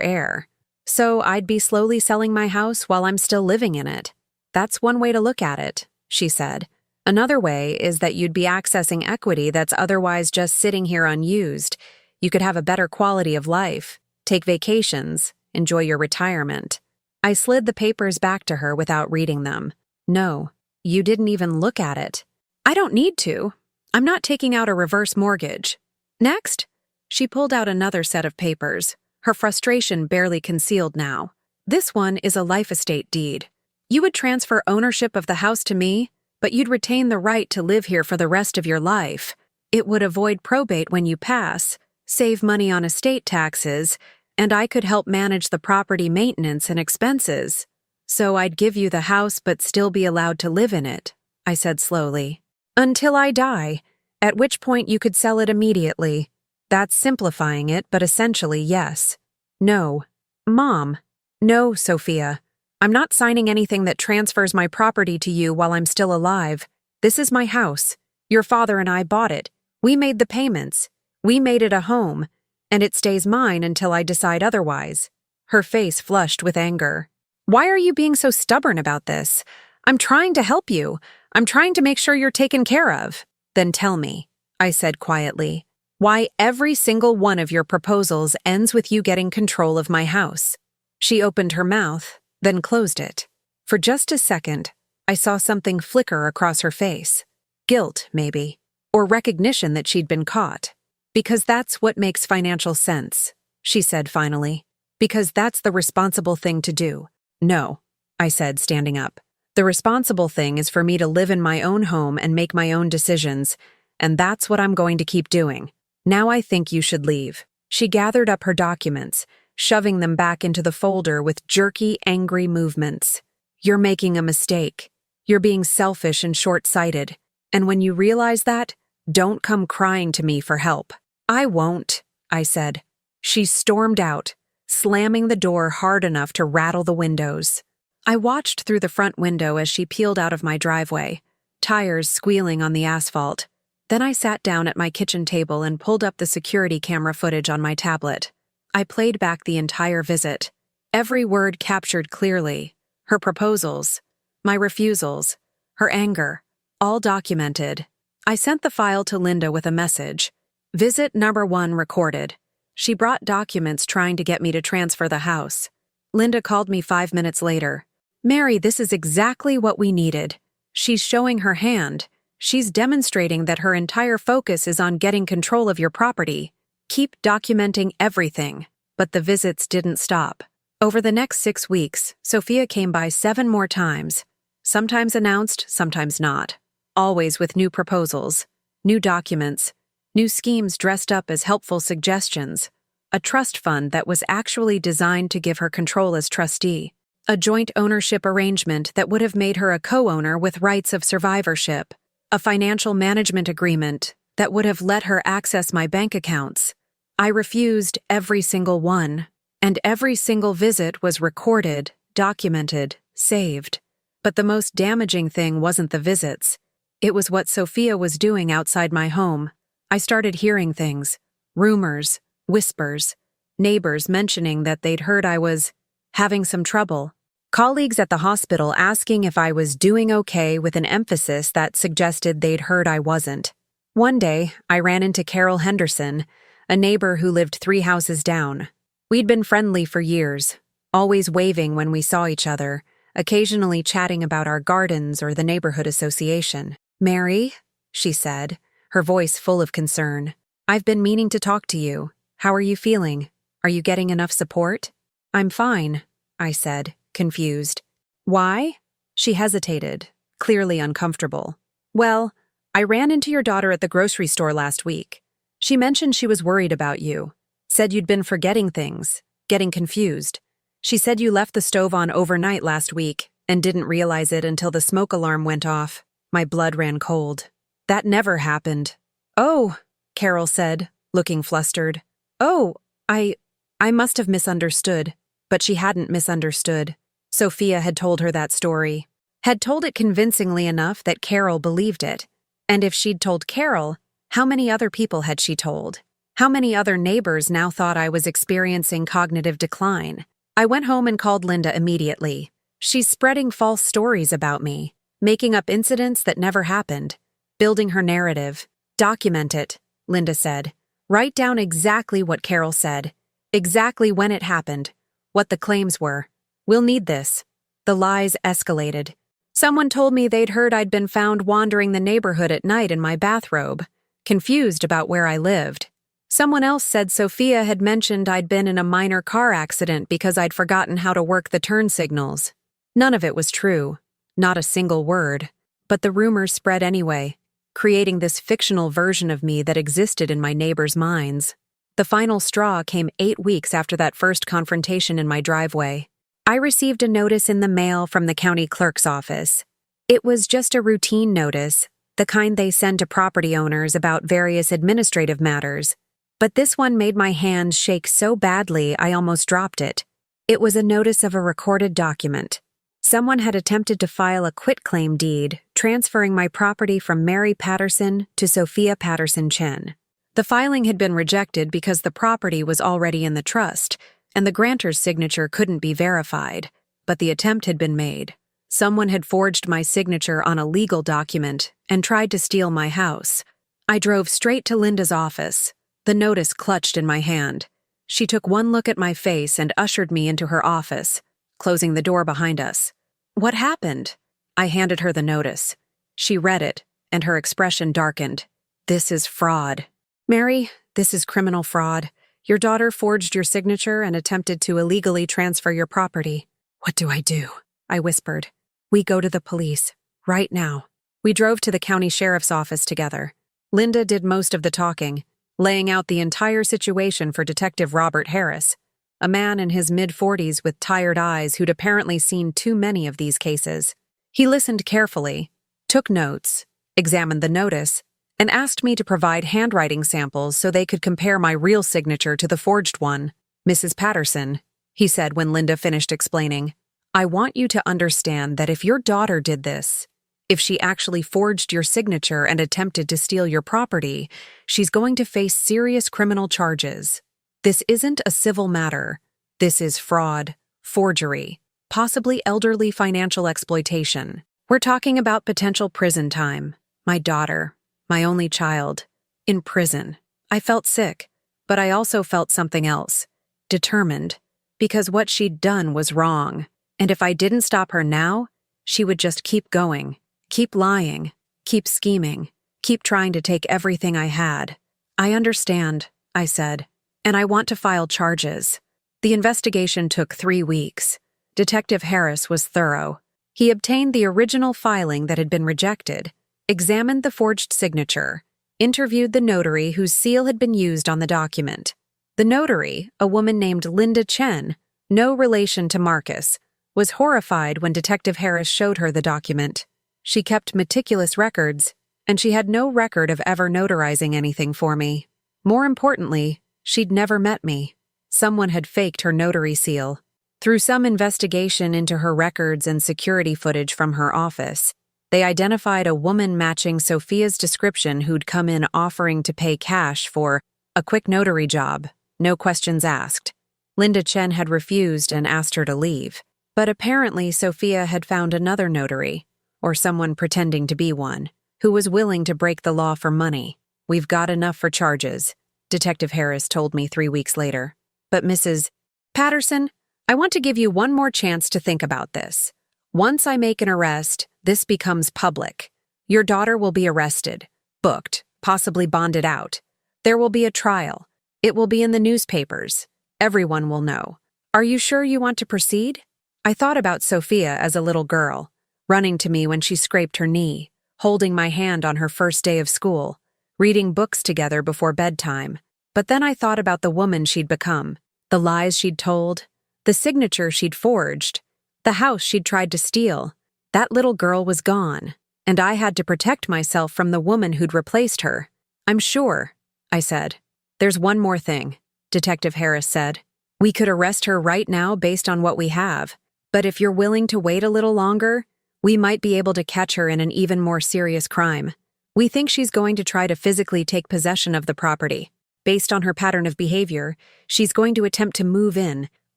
heir. So I'd be slowly selling my house while I'm still living in it. That's one way to look at it, she said. Another way is that you'd be accessing equity that's otherwise just sitting here unused. You could have a better quality of life, take vacations, enjoy your retirement. I slid the papers back to her without reading them. No, you didn't even look at it. I don't need to. I'm not taking out a reverse mortgage. Next, she pulled out another set of papers, her frustration barely concealed now. This one is a life estate deed. You would transfer ownership of the house to me, but you'd retain the right to live here for the rest of your life. It would avoid probate when you pass, save money on estate taxes, and I could help manage the property maintenance and expenses. So I'd give you the house but still be allowed to live in it, I said slowly. Until I die, at which point you could sell it immediately. That's simplifying it, but essentially yes. No. Mom. No, Sophia. I'm not signing anything that transfers my property to you while I'm still alive. This is my house. Your father and I bought it. We made the payments. We made it a home, and it stays mine until I decide otherwise. Her face flushed with anger. Why are you being so stubborn about this? I'm trying to help you. I'm trying to make sure you're taken care of. Then tell me, I said quietly, why every single one of your proposals ends with you getting control of my house. She opened her mouth, then closed it. For just a second, I saw something flicker across her face. Guilt, maybe, or recognition that she'd been caught. Because that's what makes financial sense, she said finally. Because that's the responsible thing to do. No, I said, standing up. The responsible thing is for me to live in my own home and make my own decisions, and that's what I'm going to keep doing. Now I think you should leave. She gathered up her documents, shoving them back into the folder with jerky, angry movements. You're making a mistake. You're being selfish and short-sighted. And when you realize that, don't come crying to me for help. I won't, I said. She stormed out, slamming the door hard enough to rattle the windows. I watched through the front window as she peeled out of my driveway, tires squealing on the asphalt. Then I sat down at my kitchen table and pulled up the security camera footage on my tablet. I played back the entire visit, every word captured clearly, her proposals, my refusals, her anger, all documented. I sent the file to Linda with a message. Visit number 1 recorded. She brought documents trying to get me to transfer the house. Linda called me 5 minutes later. Mary, this is exactly what we needed. She's showing her hand. She's demonstrating that her entire focus is on getting control of your property. Keep documenting everything. But the visits didn't stop. Over the next 6 weeks, Sophia came by 7 more times. Sometimes announced, sometimes not. Always with new proposals, new documents, new schemes dressed up as helpful suggestions. A trust fund that was actually designed to give her control as trustee. A joint ownership arrangement that would have made her a co-owner with rights of survivorship. A financial management agreement that would have let her access my bank accounts. I refused every single one, and every single visit was recorded, documented, saved. But the most damaging thing wasn't the visits. It was what Sophia was doing outside my home. I started hearing things, rumors, whispers, neighbors mentioning that they'd heard I was having some trouble. Colleagues at the hospital asking if I was doing okay with an emphasis that suggested they'd heard I wasn't. One day, I ran into Carol Henderson, a neighbor who lived 3 houses down. We'd been friendly for years, always waving when we saw each other, occasionally chatting about our gardens or the neighborhood association. Mary, she said, her voice full of concern. I've been meaning to talk to you. How are you feeling? Are you getting enough support? I'm fine, I said, confused. Why? She hesitated, clearly uncomfortable. Well, I ran into your daughter at the grocery store last week. She mentioned she was worried about you, said you'd been forgetting things, getting confused. She said you left the stove on overnight last week and didn't realize it until the smoke alarm went off. My blood ran cold. That never happened. Oh, Carol said, looking flustered. Oh, I must have misunderstood. But she hadn't misunderstood. Sophia had told her that story, had told it convincingly enough that Carol believed it. And if she'd told Carol, how many other people had she told? How many other neighbors now thought I was experiencing cognitive decline? I went home and called Linda immediately. She's spreading false stories about me, making up incidents that never happened, building her narrative. Document it, Linda said. Write down exactly what Carol said, exactly when it happened, what the claims were. We'll need this. The lies escalated. Someone told me they'd heard I'd been found wandering the neighborhood at night in my bathrobe, confused about where I lived. Someone else said Sophia had mentioned I'd been in a minor car accident because I'd forgotten how to work the turn signals. None of it was true, not a single word, but the rumors spread anyway, creating this fictional version of me that existed in my neighbors' minds. The final straw came 8 weeks after that first confrontation in my driveway. I received a notice in the mail from the county clerk's office. It was just a routine notice, the kind they send to property owners about various administrative matters. But this one made my hands shake so badly I almost dropped it. It was a notice of a recorded document. Someone had attempted to file a quitclaim deed, transferring my property from Mary Patterson to Sophia Patterson Chen. The filing had been rejected because the property was already in the trust, and the grantor's signature couldn't be verified, but the attempt had been made. Someone had forged my signature on a legal document and tried to steal my house. I drove straight to Linda's office, the notice clutched in my hand. She took one look at my face and ushered me into her office, closing the door behind us. What happened? I handed her the notice. She read it, and her expression darkened. This is fraud. Mary, this is criminal fraud. Your daughter forged your signature and attempted to illegally transfer your property. What do I do? I whispered. We go to the police, right now. We drove to the county sheriff's office together. Linda did most of the talking, laying out the entire situation for Detective Robert Harris, a man in his mid-40s with tired eyes who'd apparently seen too many of these cases. He listened carefully, took notes, examined the notice, and asked me to provide handwriting samples so they could compare my real signature to the forged one. Mrs. Patterson, he said when Linda finished explaining, I want you to understand that if your daughter did this, if she actually forged your signature and attempted to steal your property, she's going to face serious criminal charges. This isn't a civil matter. This is fraud, forgery, possibly elderly financial exploitation. We're talking about potential prison time. My daughter, my only child, in prison. I felt sick, but I also felt something else. Determined. Because what she'd done was wrong. And if I didn't stop her now, she would just keep going. Keep lying, keep scheming, keep trying to take everything I had. I understand, I said, and I want to file charges. The investigation took 3 weeks. Detective Harris was thorough. He obtained the original filing that had been rejected, examined the forged signature, interviewed the notary whose seal had been used on the document. The notary, a woman named Linda Chen, no relation to Marcus, was horrified when Detective Harris showed her the document. She kept meticulous records, and she had no record of ever notarizing anything for me. More importantly, she'd never met me. Someone had faked her notary seal. Through some investigation into her records and security footage from her office, they identified a woman matching Sophia's description who'd come in offering to pay cash for a quick notary job, no questions asked. Linda Chen had refused and asked her to leave. But apparently Sophia had found another notary, or someone pretending to be one, who was willing to break the law for money. We've got enough for charges, Detective Harris told me 3 weeks later. But Mrs. Patterson, I want to give you one more chance to think about this. Once I make an arrest, this becomes public. Your daughter will be arrested, booked, possibly bonded out. There will be a trial. It will be in the newspapers. Everyone will know. Are you sure you want to proceed? I thought about Sophia as a little girl, running to me when she scraped her knee, holding my hand on her first day of school, reading books together before bedtime. But then I thought about the woman she'd become, the lies she'd told, the signature she'd forged, the house she'd tried to steal. That little girl was gone, and I had to protect myself from the woman who'd replaced her. I'm sure, I said. There's one more thing, Detective Harris said. We could arrest her right now based on what we have. But if you're willing to wait a little longer, we might be able to catch her in an even more serious crime. We think she's going to try to physically take possession of the property. Based on her pattern of behavior, she's going to attempt to move in,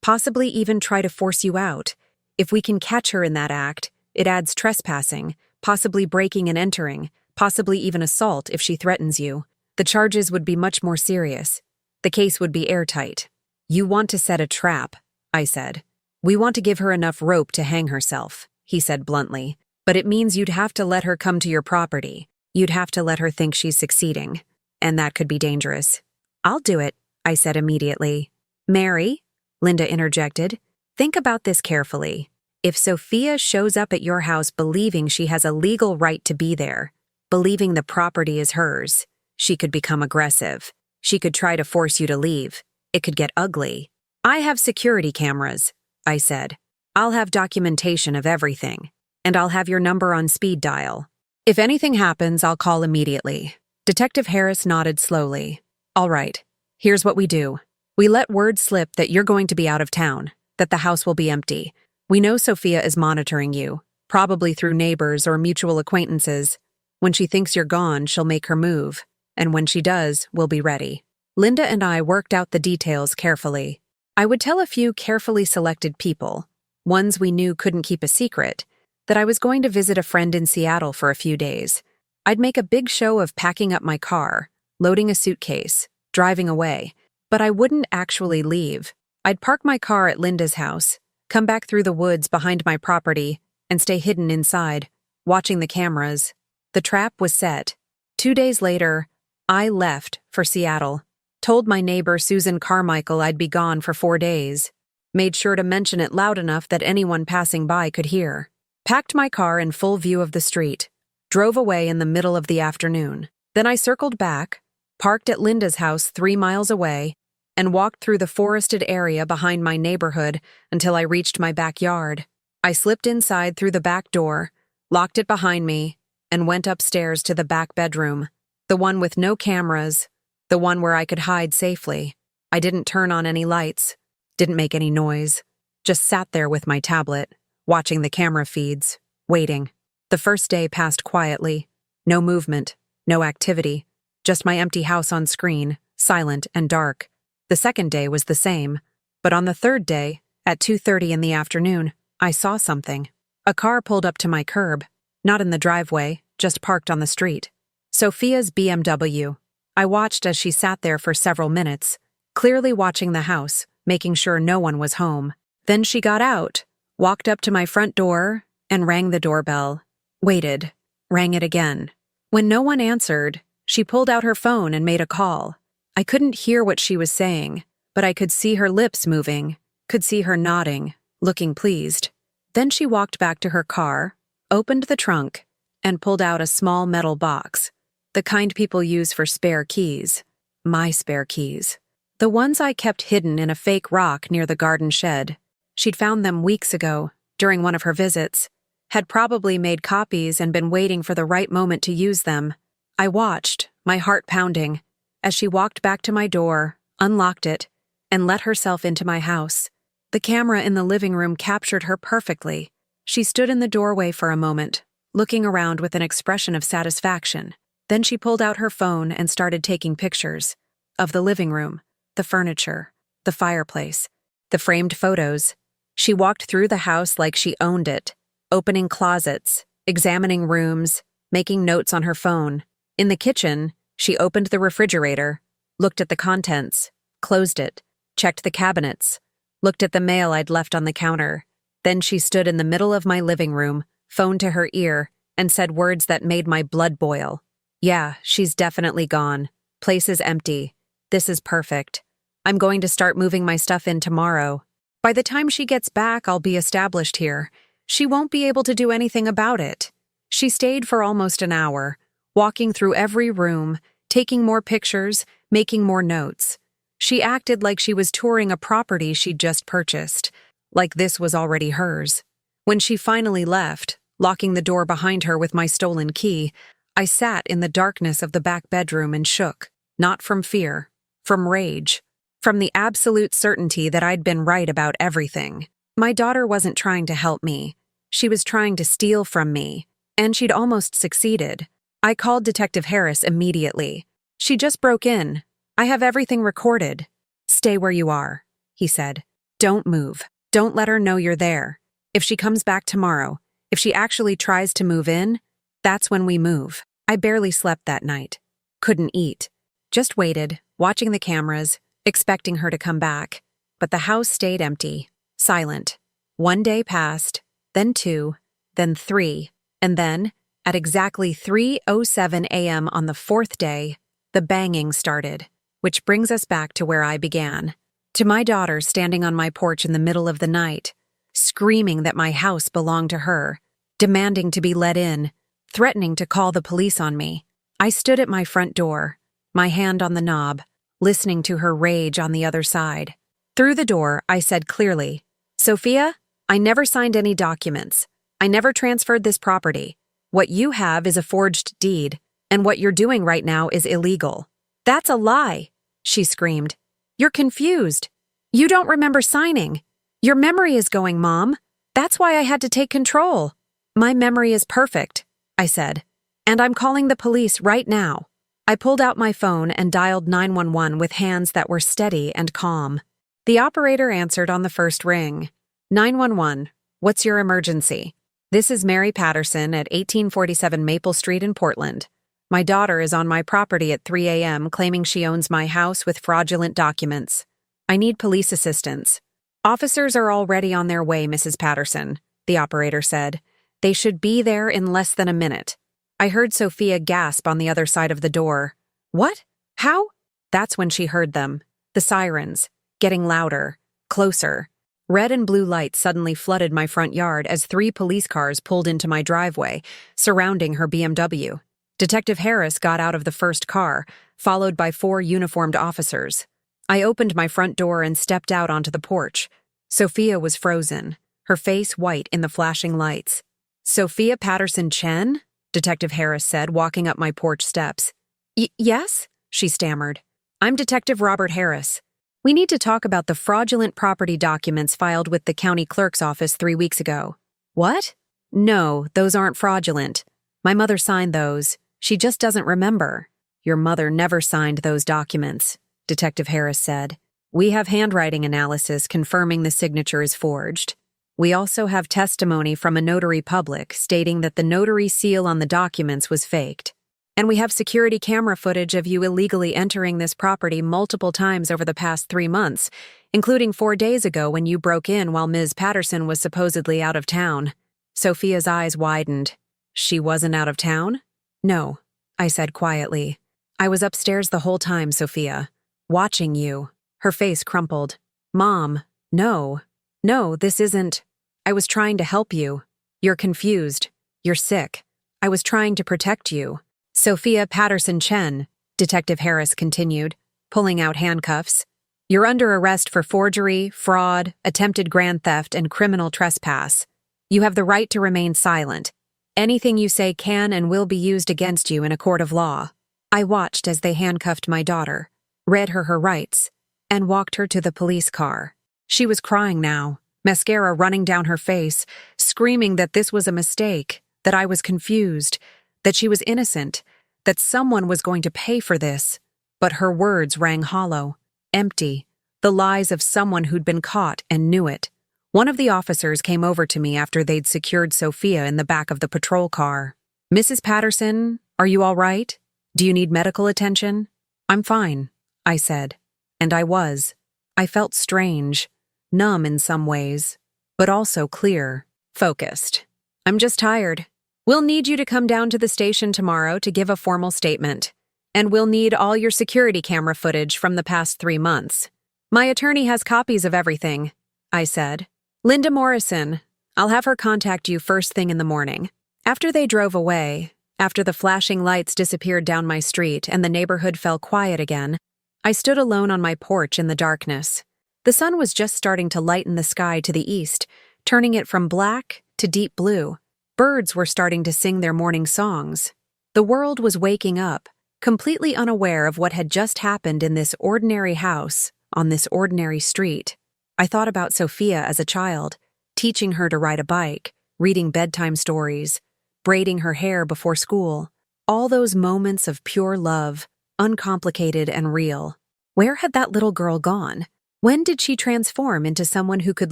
possibly even try to force you out. If we can catch her in that act, it adds trespassing, possibly breaking and entering, possibly even assault if she threatens you. The charges would be much more serious. The case would be airtight. You want to set a trap, I said. We want to give her enough rope to hang herself, he said bluntly. But it means you'd have to let her come to your property. You'd have to let her think she's succeeding. And that could be dangerous. I'll do it, I said immediately. Mary, Linda interjected, think about this carefully. If Sophia shows up at your house believing she has a legal right to be there, believing the property is hers, she could become aggressive. She could try to force you to leave. It could get ugly. I have security cameras, I said. I'll have documentation of everything. And I'll have your number on speed dial. If anything happens, I'll call immediately. Detective Harris nodded slowly. All right, here's what we do. We let word slip that you're going to be out of town, that the house will be empty. We know Sophia is monitoring you, probably through neighbors or mutual acquaintances. When she thinks you're gone, she'll make her move. And when she does, we'll be ready. Linda and I worked out the details carefully. I would tell a few carefully selected people, ones we knew couldn't keep a secret, that I was going to visit a friend in Seattle for a few days. I'd make a big show of packing up my car, loading a suitcase, driving away, but I wouldn't actually leave. I'd park my car at Linda's house, come back through the woods behind my property, and stay hidden inside, watching the cameras. The trap was set. 2 days later, I left for Seattle, told my neighbor Susan Carmichael I'd be gone for 4 days, made sure to mention it loud enough that anyone passing by could hear, packed my car in full view of the street, drove away in the middle of the afternoon. Then I circled back, parked at Linda's house 3 miles away, and walked through the forested area behind my neighborhood until I reached my backyard. I slipped inside through the back door, locked it behind me, and went upstairs to the back bedroom, the one with no cameras, the one where I could hide safely. I didn't turn on any lights, didn't make any noise, just sat there with my tablet, watching the camera feeds, waiting. The first day passed quietly. No movement, no activity, just my empty house on screen, silent and dark. The second day was the same, but on the third day, at 2:30 in the afternoon, I saw something. A car pulled up to my curb, not in the driveway, just parked on the street. Sophia's BMW. I watched as she sat there for several minutes, clearly watching the house, making sure no one was home. Then she got out, walked up to my front door, and rang the doorbell. Waited, rang it again. When no one answered, she pulled out her phone and made a call. I couldn't hear what she was saying, but I could see her lips moving, could see her nodding, looking pleased. Then she walked back to her car, opened the trunk, and pulled out a small metal box, the kind people use for spare keys. My spare keys. The ones I kept hidden in a fake rock near the garden shed. She'd found them weeks ago, during one of her visits, had probably made copies and been waiting for the right moment to use them. I watched, my heart pounding, as she walked back to my door, unlocked it, and let herself into my house. The camera in the living room captured her perfectly. She stood in the doorway for a moment, looking around with an expression of satisfaction. Then she pulled out her phone and started taking pictures of the living room, the furniture, the fireplace, the framed photos. She walked through the house like she owned it, opening closets, examining rooms, making notes on her phone. In the kitchen, she opened the refrigerator, looked at the contents, closed it, checked the cabinets, looked at the mail I'd left on the counter. Then she stood in the middle of my living room, phone to her ear, and said words that made my blood boil. Yeah, she's definitely gone. Place is empty. This is perfect. I'm going to start moving my stuff in tomorrow. By the time she gets back, I'll be established here. She won't be able to do anything about it. She stayed for almost an hour, walking through every room, taking more pictures, making more notes. She acted like she was touring a property she'd just purchased, like this was already hers. When she finally left, locking the door behind her with my stolen key, I sat in the darkness of the back bedroom and shook, not from fear, from rage, from the absolute certainty that I'd been right about everything. My daughter wasn't trying to help me. She was trying to steal from me. And she'd almost succeeded. I called Detective Harris immediately. She just broke in. I have everything recorded. Stay where you are, he said. Don't move. Don't let her know you're there. If she comes back tomorrow, if she actually tries to move in, that's when we move. I barely slept that night. Couldn't eat. Just waited, watching the cameras, expecting her to come back. But the house stayed empty, silent. 1 day passed, then 2, then 3, and then, at exactly 3:07 a.m. on the 4th day, the banging started, which brings us back to where I began. To my daughter standing on my porch in the middle of the night, screaming that my house belonged to her, demanding to be let in, threatening to call the police on me. I stood at my front door, my hand on the knob, listening to her rage on the other side. Through the door, I said clearly, "Sophia, I never signed any documents. I never transferred this property. What you have is a forged deed, and what you're doing right now is illegal." "That's a lie," she screamed. "You're confused. You don't remember signing. Your memory is going, Mom. That's why I had to take control." "My memory is perfect," I said, "and I'm calling the police right now." I pulled out my phone and dialed 911 with hands that were steady and calm. The operator answered on the first ring. "911, what's your emergency?" "This is Mary Patterson at 1847 Maple Street in Portland. My daughter is on my property at 3 a.m. claiming she owns my house with fraudulent documents. I need police assistance." "Officers are already on their way, Mrs. Patterson," the operator said. "They should be there in less than a minute." I heard Sophia gasp on the other side of the door. "What? How?" That's when she heard them. The sirens, getting louder, closer. Red and blue lights suddenly flooded my front yard as 3 police cars pulled into my driveway, surrounding her BMW. Detective Harris got out of the first car, followed by 4 uniformed officers. I opened my front door and stepped out onto the porch. Sophia was frozen, her face white in the flashing lights. "Sophia Patterson Chen?" Detective Harris said, walking up my porch steps. Yes?" she stammered. "I'm Detective Robert Harris. We need to talk about the fraudulent property documents filed with the county clerk's office 3 weeks ago." "What?" "No, those aren't fraudulent. My mother signed those. She just doesn't remember." "Your mother never signed those documents," Detective Harris said. "We have handwriting analysis confirming the signature is forged. We also have testimony from a notary public stating that the notary seal on the documents was faked. And we have security camera footage of you illegally entering this property multiple times over the past 3 months, including 4 days ago when you broke in while Ms. Patterson was supposedly out of town." Sophia's eyes widened. "She wasn't out of town?" "No," I said quietly. "I was upstairs the whole time, Sophia, watching you." Her face crumpled. "Mom, no. No, this isn't. I was trying to help you. You're confused. You're sick. I was trying to protect you." "Sophia Patterson Chen," Detective Harris continued, pulling out handcuffs. "You're under arrest for forgery, fraud, attempted grand theft, and criminal trespass. You have the right to remain silent. Anything you say can and will be used against you in a court of law." I watched as they handcuffed my daughter, read her rights, and walked her to the police car. She was crying now, mascara running down her face, screaming that this was a mistake, that I was confused, that she was innocent, that someone was going to pay for this. But her words rang hollow, empty, the lies of someone who'd been caught and knew it. One of the officers came over to me after they'd secured Sophia in the back of the patrol car. "Mrs. Patterson, are you all right? Do you need medical attention?" "I'm fine," I said. And I was. I felt strange, numb in some ways, but also clear, focused. "I'm just tired. We'll need you to come down to the station tomorrow to give a formal statement. And we'll need all your security camera footage from the past 3 months. My attorney has copies of everything," I said. "Linda Morrison. I'll have her contact you first thing in the morning." After they drove away, after the flashing lights disappeared down my street and the neighborhood fell quiet again, I stood alone on my porch in the darkness. The sun was just starting to lighten the sky to the east, turning it from black to deep blue. Birds were starting to sing their morning songs. The world was waking up, completely unaware of what had just happened in this ordinary house, on this ordinary street. I thought about Sophia as a child, teaching her to ride a bike, reading bedtime stories, braiding her hair before school. All those moments of pure love, uncomplicated and real. Where had that little girl gone? When did she transform into someone who could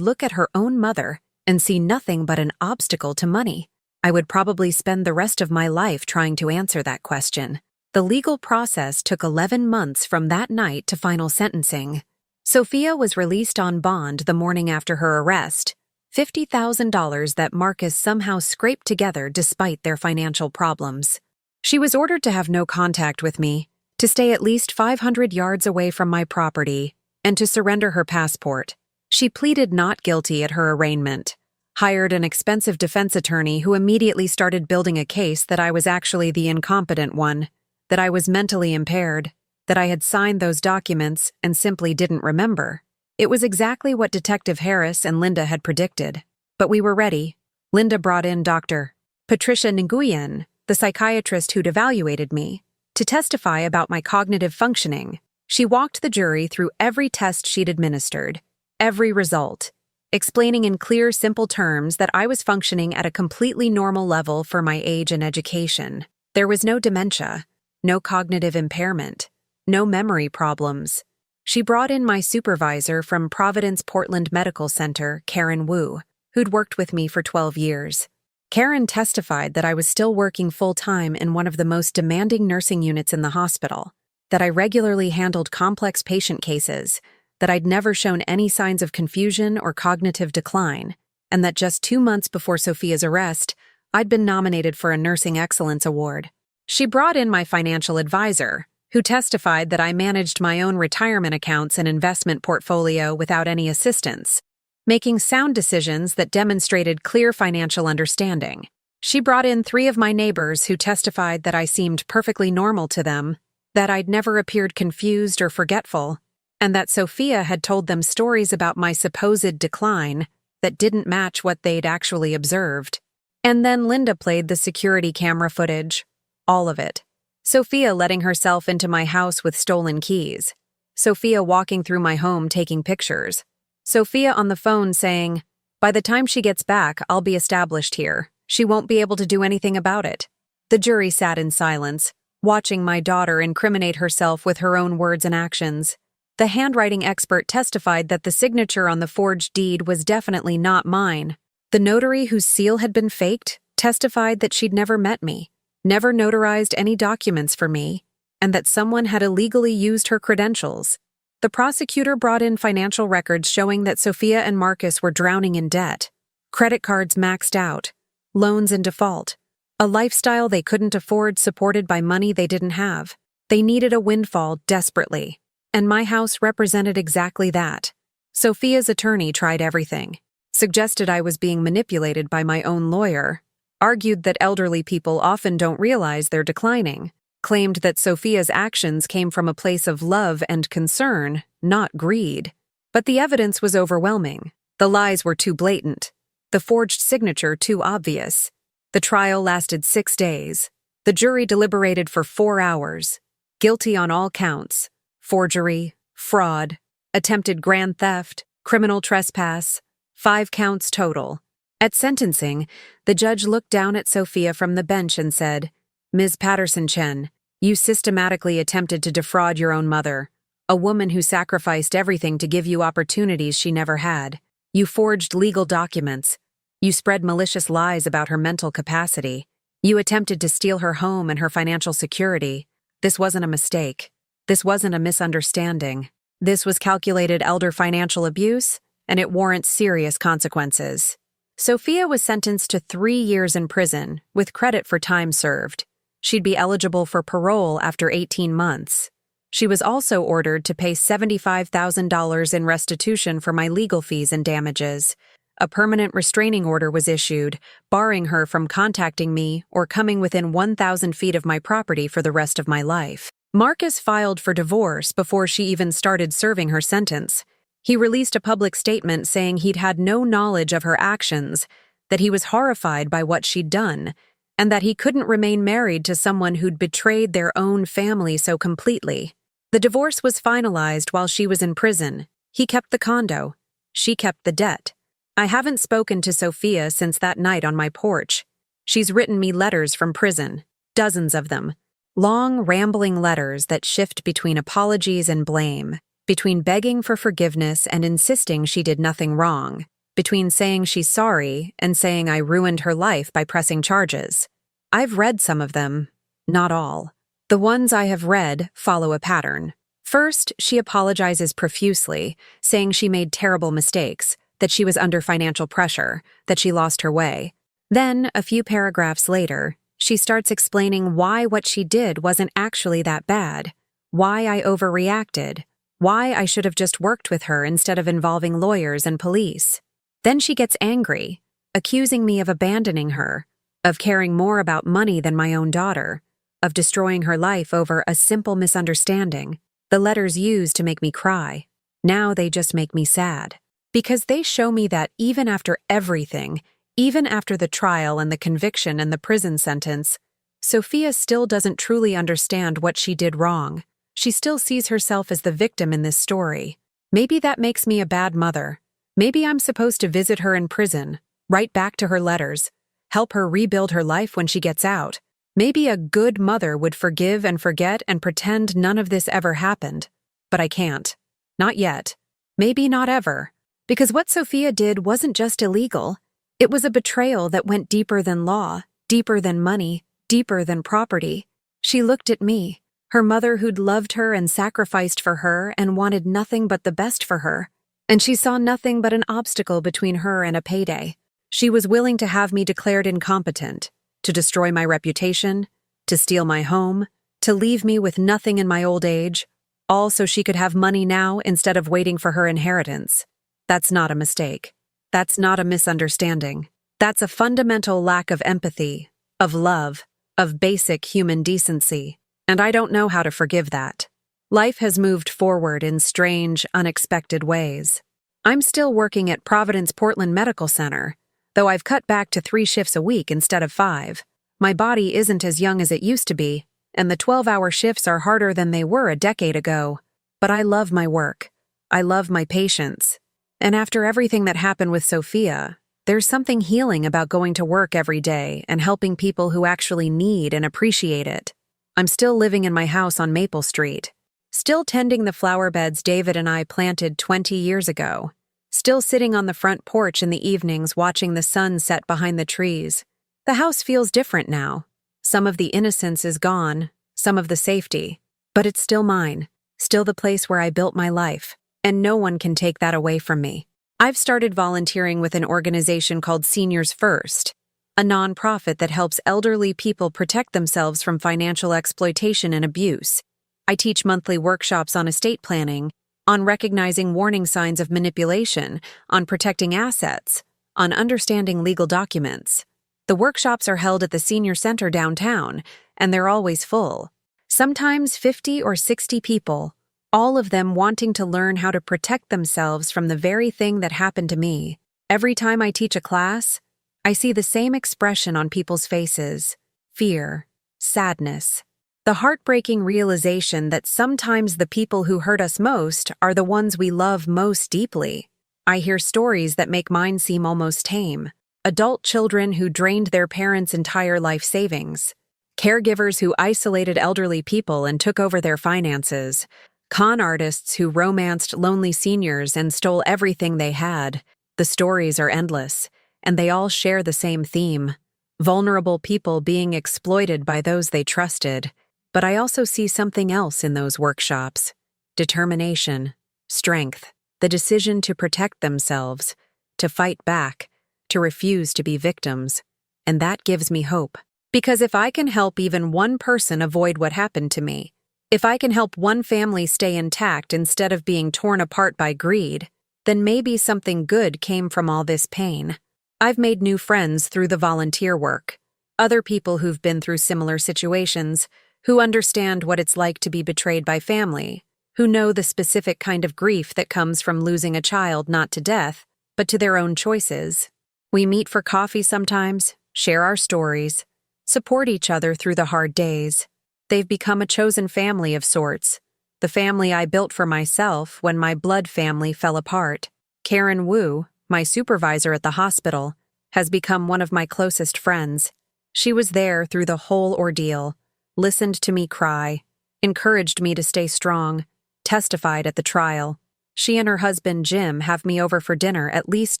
look at her own mother and see nothing but an obstacle to money? I would probably spend the rest of my life trying to answer that question. The legal process took 11 months from that night to final sentencing. Sophia was released on bond the morning after her arrest, $50,000 that Marcus somehow scraped together despite their financial problems. She was ordered to have no contact with me, to stay at least 500 yards away from my property, and to surrender her passport. She pleaded not guilty at her arraignment, hired an expensive defense attorney who immediately started building a case that I was actually the incompetent one, that I was mentally impaired, that I had signed those documents and simply didn't remember. It was exactly what Detective Harris and Linda had predicted. But we were ready. Linda brought in Dr. Patricia Nguyen, the psychiatrist who'd evaluated me, to testify about my cognitive functioning. She walked the jury through every test she'd administered, every result, explaining in clear, simple terms that I was functioning at a completely normal level for my age and education. There was no dementia, no cognitive impairment, no memory problems. She brought in my supervisor from Providence Portland Medical Center, Karen Wu, who'd worked with me for 12 years. Karen testified that I was still working full-time in one of the most demanding nursing units in the hospital, that I regularly handled complex patient cases, that I'd never shown any signs of confusion or cognitive decline, and that just 2 months before Sophia's arrest, I'd been nominated for a Nursing Excellence Award. She brought in my financial advisor, who testified that I managed my own retirement accounts and investment portfolio without any assistance, making sound decisions that demonstrated clear financial understanding. She brought in 3 of my neighbors who testified that I seemed perfectly normal to them, that I'd never appeared confused or forgetful, and that Sophia had told them stories about my supposed decline that didn't match what they'd actually observed. And then Linda played the security camera footage. All of it. Sophia letting herself into my house with stolen keys. Sophia walking through my home taking pictures. Sophia on the phone saying, "By the time she gets back, I'll be established here. She won't be able to do anything about it." The jury sat in silence, watching my daughter incriminate herself with her own words and actions. The handwriting expert testified that the signature on the forged deed was definitely not mine. The notary whose seal had been faked testified that she'd never met me, never notarized any documents for me, and that someone had illegally used her credentials. The prosecutor brought in financial records showing that Sophia and Marcus were drowning in debt, credit cards maxed out, loans in default, a lifestyle they couldn't afford supported by money they didn't have. They needed a windfall desperately, and my house represented exactly that. Sophia's attorney tried everything, suggested I was being manipulated by my own lawyer, argued that elderly people often don't realize they're declining, claimed that Sophia's actions came from a place of love and concern, not greed. But the evidence was overwhelming. The lies were too blatant. The forged signature too obvious. The trial lasted 6 days. The jury deliberated for 4 hours. Guilty on all counts: forgery, fraud, attempted grand theft, criminal trespass, 5 counts total. At sentencing, the judge looked down at Sophia from the bench and said, "Ms. Patterson-Chen, you systematically attempted to defraud your own mother, a woman who sacrificed everything to give you opportunities she never had. You forged legal documents. You spread malicious lies about her mental capacity. You attempted to steal her home and her financial security. This wasn't a mistake. This wasn't a misunderstanding. This was calculated elder financial abuse, and it warrants serious consequences." Sophia was sentenced to 3 years in prison, with credit for time served. She'd be eligible for parole after 18 months. She was also ordered to pay $75,000 in restitution for my legal fees and damages. A permanent restraining order was issued, barring her from contacting me or coming within 1,000 feet of my property for the rest of my life. Marcus filed for divorce before she even started serving her sentence. He released a public statement saying he'd had no knowledge of her actions, that he was horrified by what she'd done, and that he couldn't remain married to someone who'd betrayed their own family so completely. The divorce was finalized while she was in prison. He kept the condo. She kept the debt. I haven't spoken to Sophia since that night on my porch. She's written me letters from prison, dozens of them. Long, rambling letters that shift between apologies and blame, between begging for forgiveness and insisting she did nothing wrong, between saying she's sorry and saying I ruined her life by pressing charges. I've read some of them, not all. The ones I have read follow a pattern. First, she apologizes profusely, saying she made terrible mistakes, that she was under financial pressure, that she lost her way. Then, a few paragraphs later, she starts explaining why what she did wasn't actually that bad, why I overreacted, why I should have just worked with her instead of involving lawyers and police. Then she gets angry, accusing me of abandoning her, of caring more about money than my own daughter, of destroying her life over a simple misunderstanding. The letters used to make me cry. Now they just make me sad. Because they show me that even after everything, even after the trial and the conviction and the prison sentence, Sophia still doesn't truly understand what she did wrong. She still sees herself as the victim in this story. Maybe that makes me a bad mother. Maybe I'm supposed to visit her in prison, write back to her letters, help her rebuild her life when she gets out. Maybe a good mother would forgive and forget and pretend none of this ever happened. But I can't. Not yet. Maybe not ever. Because what Sophia did wasn't just illegal. It was a betrayal that went deeper than law, deeper than money, deeper than property. She looked at me, her mother who'd loved her and sacrificed for her and wanted nothing but the best for her. And she saw nothing but an obstacle between her and a payday. She was willing to have me declared incompetent, to destroy my reputation, to steal my home, to leave me with nothing in my old age, all so she could have money now instead of waiting for her inheritance. That's not a mistake. That's not a misunderstanding. That's a fundamental lack of empathy, of love, of basic human decency. And I don't know how to forgive that. Life has moved forward in strange, unexpected ways. I'm still working at Providence Portland Medical Center, though I've cut back to 3 shifts a week instead of 5. My body isn't as young as it used to be, and the 12-hour shifts are harder than they were a decade ago. But I love my work. I love my patients. And after everything that happened with Sophia, there's something healing about going to work every day and helping people who actually need and appreciate it. I'm still living in my house on Maple Street, still tending the flower beds David and I planted 20 years ago, still sitting on the front porch in the evenings watching the sun set behind the trees. The house feels different now. Some of the innocence is gone, some of the safety, but it's still mine, still the place where I built my life. And no one can take that away from me. I've started volunteering with an organization called Seniors First, a nonprofit that helps elderly people protect themselves from financial exploitation and abuse. I teach monthly workshops on estate planning, on recognizing warning signs of manipulation, on protecting assets, on understanding legal documents. The workshops are held at the senior center downtown, and they're always full. Sometimes 50 or 60 people, all of them wanting to learn how to protect themselves from the very thing that happened to me. Every time I teach a class, I see the same expression on people's faces: fear, sadness, the heartbreaking realization that sometimes the people who hurt us most are the ones we love most deeply. I hear stories that make mine seem almost tame. Adult children who drained their parents' entire life savings, caregivers who isolated elderly people and took over their finances, con artists who romanced lonely seniors and stole everything they had. The stories are endless, and they all share the same theme: vulnerable people being exploited by those they trusted. But I also see something else in those workshops: determination, strength, the decision to protect themselves, to fight back, to refuse to be victims. And that gives me hope. Because if I can help even one person avoid what happened to me, if I can help one family stay intact instead of being torn apart by greed, then maybe something good came from all this pain. I've made new friends through the volunteer work, other people who've been through similar situations, who understand what it's like to be betrayed by family, who know the specific kind of grief that comes from losing a child not to death, but to their own choices. We meet for coffee sometimes, share our stories, support each other through the hard days. They've become a chosen family of sorts, the family I built for myself when my blood family fell apart. Karen Wu, my supervisor at the hospital, has become one of my closest friends. She was there through the whole ordeal, listened to me cry, encouraged me to stay strong, testified at the trial. She and her husband, Jim, have me over for dinner at least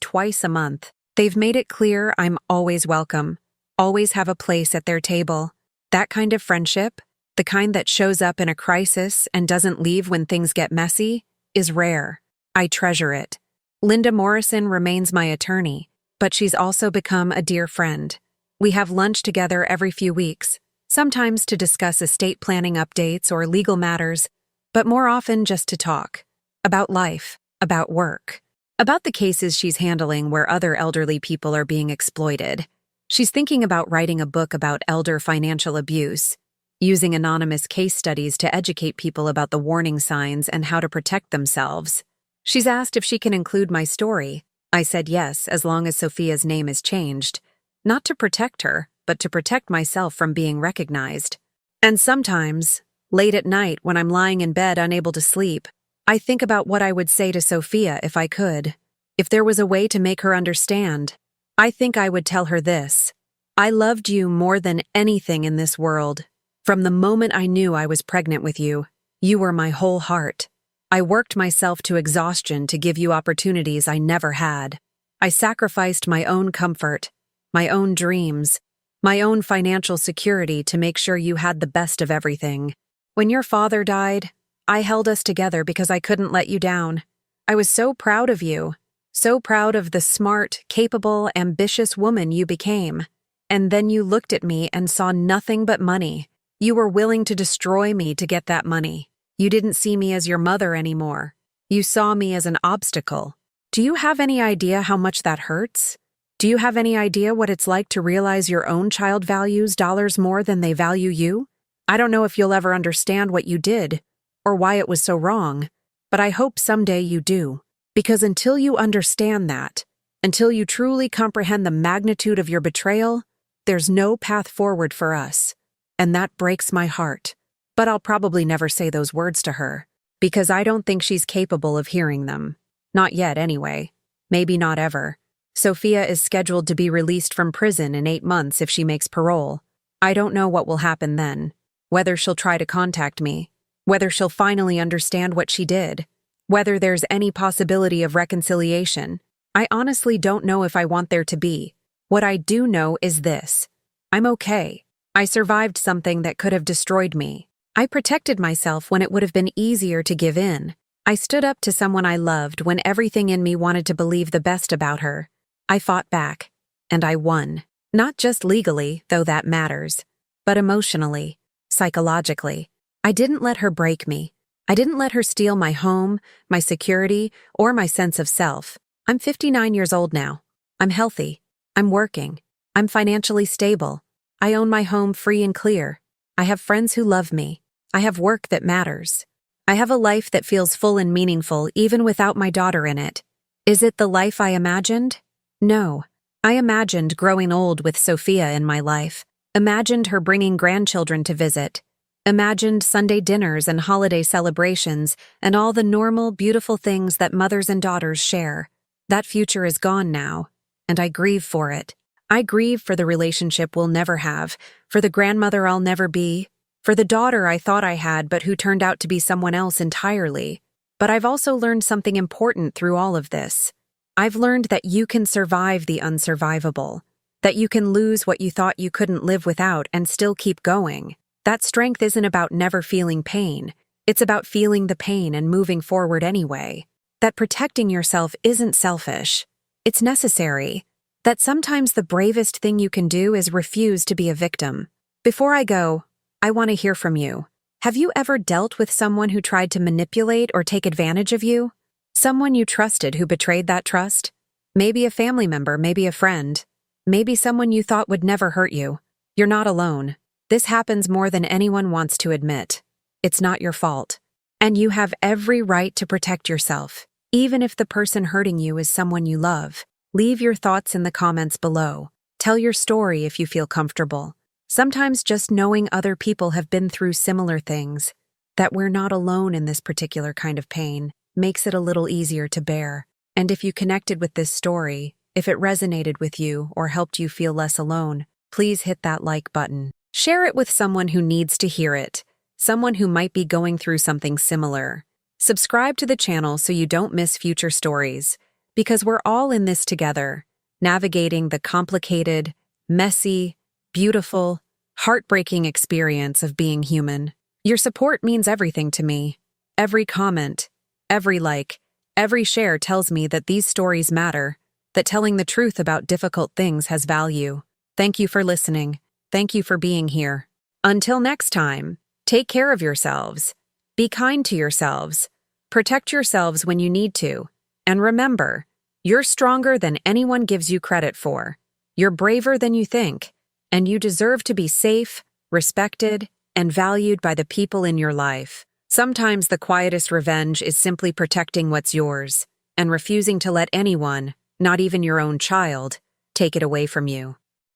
twice a month. They've made it clear I'm always welcome, always have a place at their table. That kind of friendship, the kind that shows up in a crisis and doesn't leave when things get messy, is rare. I treasure it. Linda Morrison remains my attorney, but she's also become a dear friend. We have lunch together every few weeks, sometimes to discuss estate planning updates or legal matters, but more often just to talk. About life, about work, about the cases she's handling where other elderly people are being exploited. She's thinking about writing a book about elder financial abuse, using anonymous case studies to educate people about the warning signs and how to protect themselves. She's asked if she can include my story. I said yes, as long as Sophia's name is changed. Not to protect her, but to protect myself from being recognized. And sometimes, late at night when I'm lying in bed unable to sleep, I think about what I would say to Sophia if I could. If there was a way to make her understand, I think I would tell her this. I loved you more than anything in this world. From the moment I knew I was pregnant with you, you were my whole heart. I worked myself to exhaustion to give you opportunities I never had. I sacrificed my own comfort, my own dreams, my own financial security to make sure you had the best of everything. When your father died, I held us together because I couldn't let you down. I was so proud of you, so proud of the smart, capable, ambitious woman you became. And then you looked at me and saw nothing but money. You were willing to destroy me to get that money. You didn't see me as your mother anymore. You saw me as an obstacle. Do you have any idea how much that hurts? Do you have any idea what it's like to realize your own child values dollars more than they value you? I don't know if you'll ever understand what you did, or why it was so wrong, but I hope someday you do. Because until you understand that, until you truly comprehend the magnitude of your betrayal, there's no path forward for us. And that breaks my heart. But I'll probably never say those words to her, because I don't think she's capable of hearing them. Not yet, anyway. Maybe not ever. Sophia is scheduled to be released from prison in 8 months if she makes parole. I don't know what will happen then. Whether she'll try to contact me. Whether she'll finally understand what she did. Whether there's any possibility of reconciliation. I honestly don't know if I want there to be. What I do know is this. I'm okay. I survived something that could have destroyed me. I protected myself when it would have been easier to give in. I stood up to someone I loved when everything in me wanted to believe the best about her. I fought back, and I won. Not just legally, though that matters, but emotionally, psychologically. I didn't let her break me. I didn't let her steal my home, my security, or my sense of self. I'm 59 years old now. I'm healthy. I'm working. I'm financially stable. I own my home free and clear. I have friends who love me. I have work that matters. I have a life that feels full and meaningful even without my daughter in it. Is it the life I imagined? No. I imagined growing old with Sophia in my life. Imagined her bringing grandchildren to visit. Imagined Sunday dinners and holiday celebrations and all the normal, beautiful things that mothers and daughters share. That future is gone now, and I grieve for it. I grieve for the relationship we'll never have, for the grandmother I'll never be, for the daughter I thought I had but who turned out to be someone else entirely. But I've also learned something important through all of this. I've learned that you can survive the unsurvivable, that you can lose what you thought you couldn't live without and still keep going. That strength isn't about never feeling pain. It's about feeling the pain and moving forward anyway. That protecting yourself isn't selfish. It's necessary. That sometimes the bravest thing you can do is refuse to be a victim. Before I go, I want to hear from you. Have you ever dealt with someone who tried to manipulate or take advantage of you? Someone you trusted who betrayed that trust? Maybe a family member, maybe a friend. Maybe someone you thought would never hurt you. You're not alone. This happens more than anyone wants to admit. It's not your fault. And you have every right to protect yourself, even if the person hurting you is someone you love. Leave your thoughts in the comments below. Tell your story if you feel comfortable. Sometimes just knowing other people have been through similar things, that we're not alone in this particular kind of pain, makes it a little easier to bear. And if you connected with this story, if it resonated with you or helped you feel less alone, please hit that like button. Share it with someone who needs to hear it, someone who might be going through something similar. Subscribe to the channel so you don't miss future stories, because we're all in this together, navigating the complicated, messy, beautiful, heartbreaking experience of being human. Your support means everything to me. Every comment, every like, every share tells me that these stories matter, that telling the truth about difficult things has value. Thank you for listening. Thank you for being here. Until next time, take care of yourselves. Be kind to yourselves. Protect yourselves when you need to. And remember, you're stronger than anyone gives you credit for. You're braver than you think, and you deserve to be safe, respected, and valued by the people in your life. Sometimes the quietest revenge is simply protecting what's yours and refusing to let anyone, not even your own child, take it away from you.